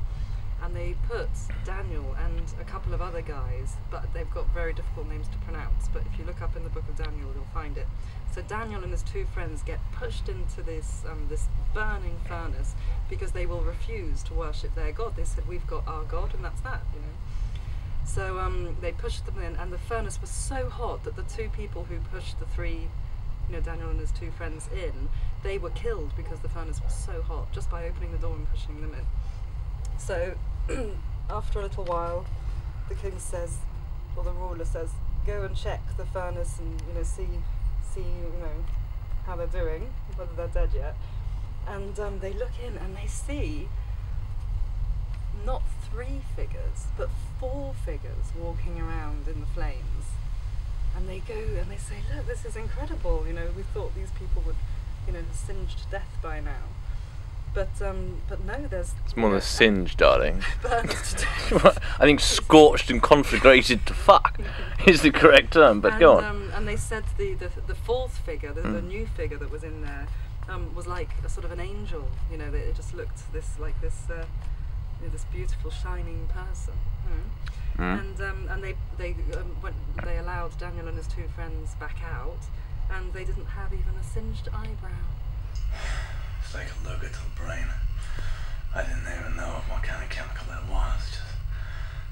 S4: And they put Daniel and a couple of other guys, but they've got very difficult names to pronounce, but if you look up in the book of Daniel, you'll find it. So Daniel and his 2 friends get pushed into this this burning furnace because they will refuse to worship their god. They said, we've got our god, and that's that, you know. So they pushed them in, and the furnace was so hot that the 2 people who pushed the 3, you know, Daniel and his 2 friends in, they were killed because the furnace was so hot, just by opening the door and pushing them in. So after a little while, the king says, or the ruler says, go and check the furnace and see how they're doing, whether they're dead yet. And they look in and they see not 3 figures, but 4 figures walking around in the flames. And they go and they say, look, this is incredible. We thought these people would, have singed to death by now. But no, there's...
S12: It's more than singed, darling.
S4: Burned to death.
S12: I think scorched and conflagrated to fuck is the correct term, but go on.
S4: And they said the 4th figure, the new figure that was in there, was like a sort of an angel. It just looked this beautiful shining person. And they allowed Daniel and his 2 friends back out, and they didn't have even a singed eyebrow.
S5: It's like a look at the brain. I didn't even know what kind of chemical it was.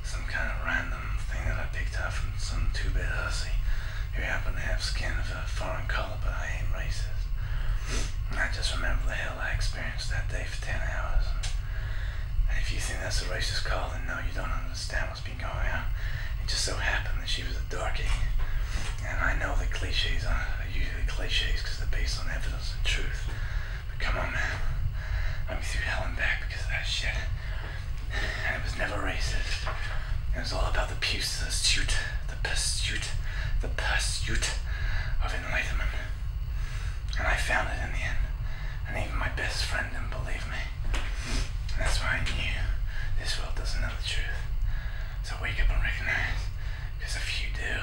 S5: Just some kind of random thing that I picked up from some 2-bit hussy who happened to have skin of a foreign color, but I ain't racist. And I just remember the hell I experienced that day for 10 hours. And if you think that's a racist call, then no, you don't understand what's been going on. It just so happened that she was a darkie. And I know that cliches are usually cliches because they're based on evidence and truth. But come on, man. I'll be through hell and back because of that shit. And it was never racist. It was all about the pursuit of enlightenment. And I found it in the end. And even my best friend didn't believe me. And that's why I knew this world doesn't know the truth. So wake up and recognize, because if you do...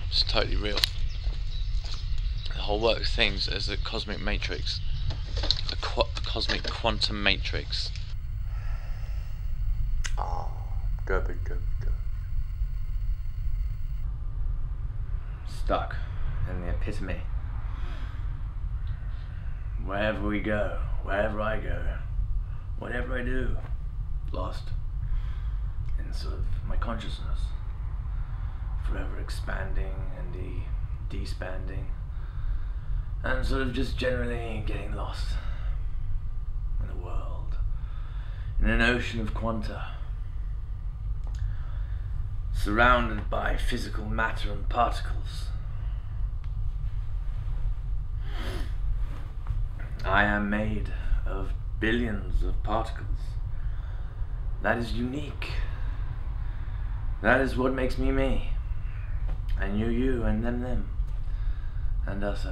S12: It's totally real. The whole work of things as a cosmic matrix, a cosmic quantum matrix.
S5: Good.
S1: Stuck in the epitome. Wherever we go, wherever I go, whatever I do, lost in sort of my consciousness. Forever expanding and despanding, and sort of just generally getting lost in the world, in an ocean of quanta, surrounded by physical matter and particles. I am made of billions of particles. That is unique. That is what makes me me. And you, and them, and us.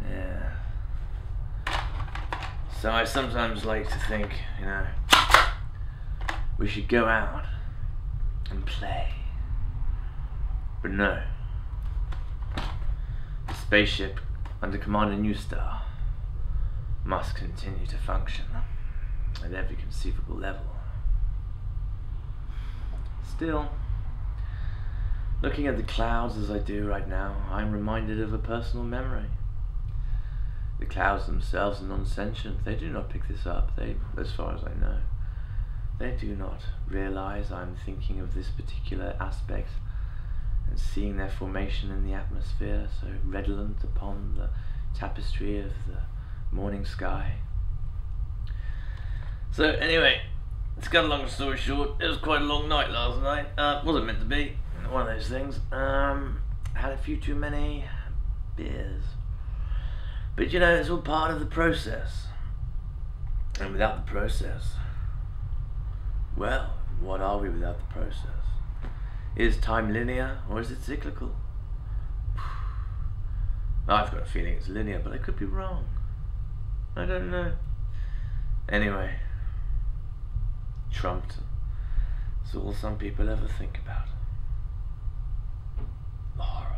S1: Yeah. So I sometimes like to think, we should go out and play. But no. The spaceship under Commander Nu-Star must continue to function at every conceivable level. Still, looking at the clouds as I do right now, I'm reminded of a personal memory. The clouds themselves are non-sentient. They do not pick this up. They, as far as I know, they do not realize I'm thinking of this particular aspect and seeing their formation in the atmosphere so redolent upon the tapestry of the morning sky. So anyway, to cut a long story short, it was quite a long night last night. Wasn't meant to be. One of those things. Had a few too many beers. But it's all part of the process. And without the process, well, what are we without the process? Is time linear or is it cyclical? I've got a feeling it's linear, but I could be wrong. I don't know. Anyway, trumped. It's all some people ever think about. The horror.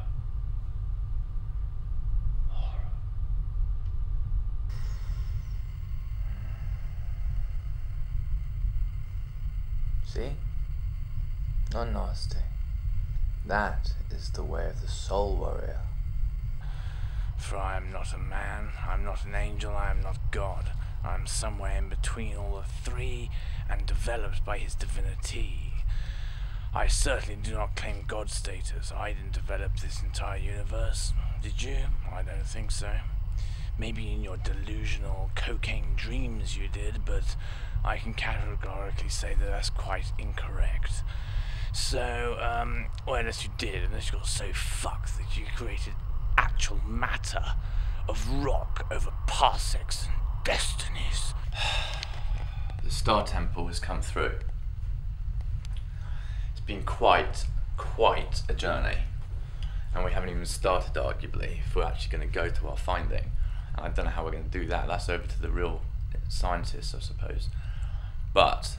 S5: See? Not nasty. That is the way of the soul warrior.
S12: For I am not a man, I am not an angel, I am not God. I am somewhere in between all the three and developed by his divinity. I certainly do not claim God status. I didn't develop this entire universe. Did you? I don't think so. Maybe in your delusional cocaine dreams you did, but I can categorically say that that's quite incorrect. So, well, unless you did, unless you got so fucked that you created actual matter of rock over parsecs and destinies.
S1: The Star Temple has come through. It's been quite a journey, and we haven't even started, arguably, if we're actually going to go to our finding. And I don't know how we're going to do that. That's over to the real scientists, I suppose. But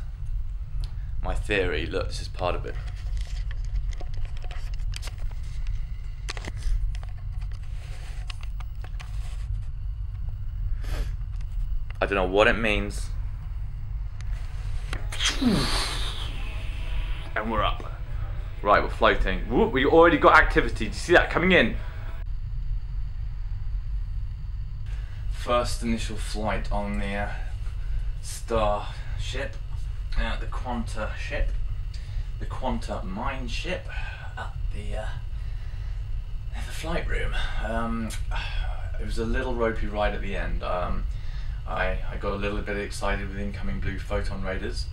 S1: my theory, look, this is part of it. I don't know what it means. And we're up. Right, we're floating. Woo, we already got activity. Do you see that coming in? First initial flight on the star ship, the Quanta ship, the Quanta mine ship, at the flight room. It was a little ropey ride at the end. I got a little bit excited with incoming blue photon raiders.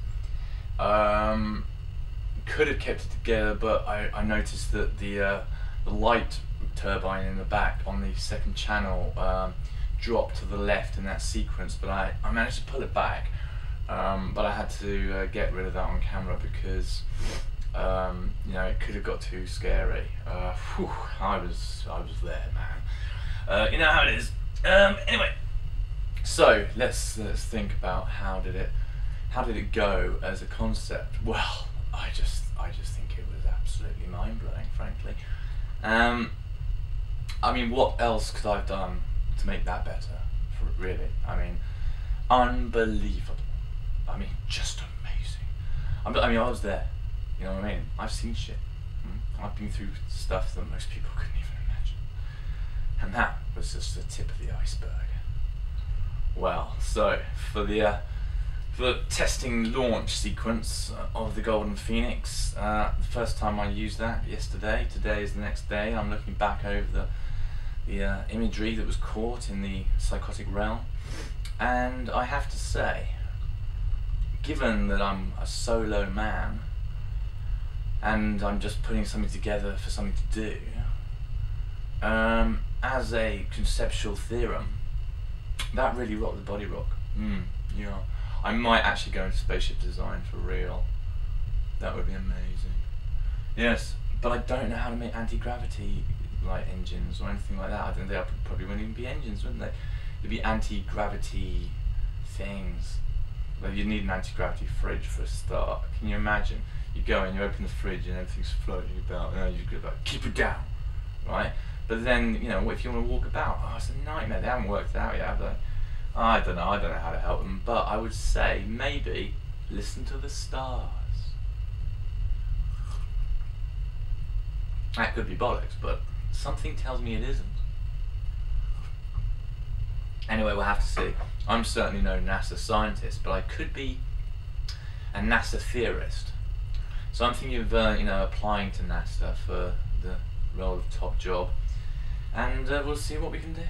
S1: Could have kept it together, but I noticed that the light turbine in the back on the second channel dropped to the left in that sequence, but I managed to pull it back. But I had to get rid of that on camera because you know, it could have got too scary. Whew, I was there, man. You know how it is. Anyway, so let's think about how did it go as a concept. Well, I just think it was absolutely mind-blowing, frankly. I mean, what else could I have done to make that better? Really, I mean, unbelievable. I mean, just amazing. I mean, I was there. You know what I mean? I've seen shit. I've been through stuff that most people couldn't even imagine. And that was just the tip of the iceberg. Well, so for the testing launch sequence of the Golden Phoenix, the first time I used that yesterday. Today is the next day. I'm looking back over the imagery that was caught in the psychotic realm, and I have to say, given that I'm a solo man and I'm just putting something together for something to do, as a conceptual theorem, that really rocked the body rock. Yeah, I might actually go into spaceship design for real. That would be amazing. Yes, but I don't know how to make anti-gravity like engines or anything like that. I don't think they probably wouldn't even be engines, wouldn't they? It'd be anti-gravity things. Like, you'd need an anti-gravity fridge for a start. Can you imagine? You go in, you open the fridge and everything's floating about, and you go like, keep it down, right? But then, you know, what if you want to walk about? Oh, it's a nightmare. They haven't worked it out yet, have they? I don't know how to help them, but I would say maybe listen to the stars. That could be bollocks, but something tells me it isn't. Anyway, we'll have to see. I'm certainly no NASA scientist, but I could be a NASA theorist. So I'm thinking of you know, applying to NASA for the role of top job, and we'll see what we can do.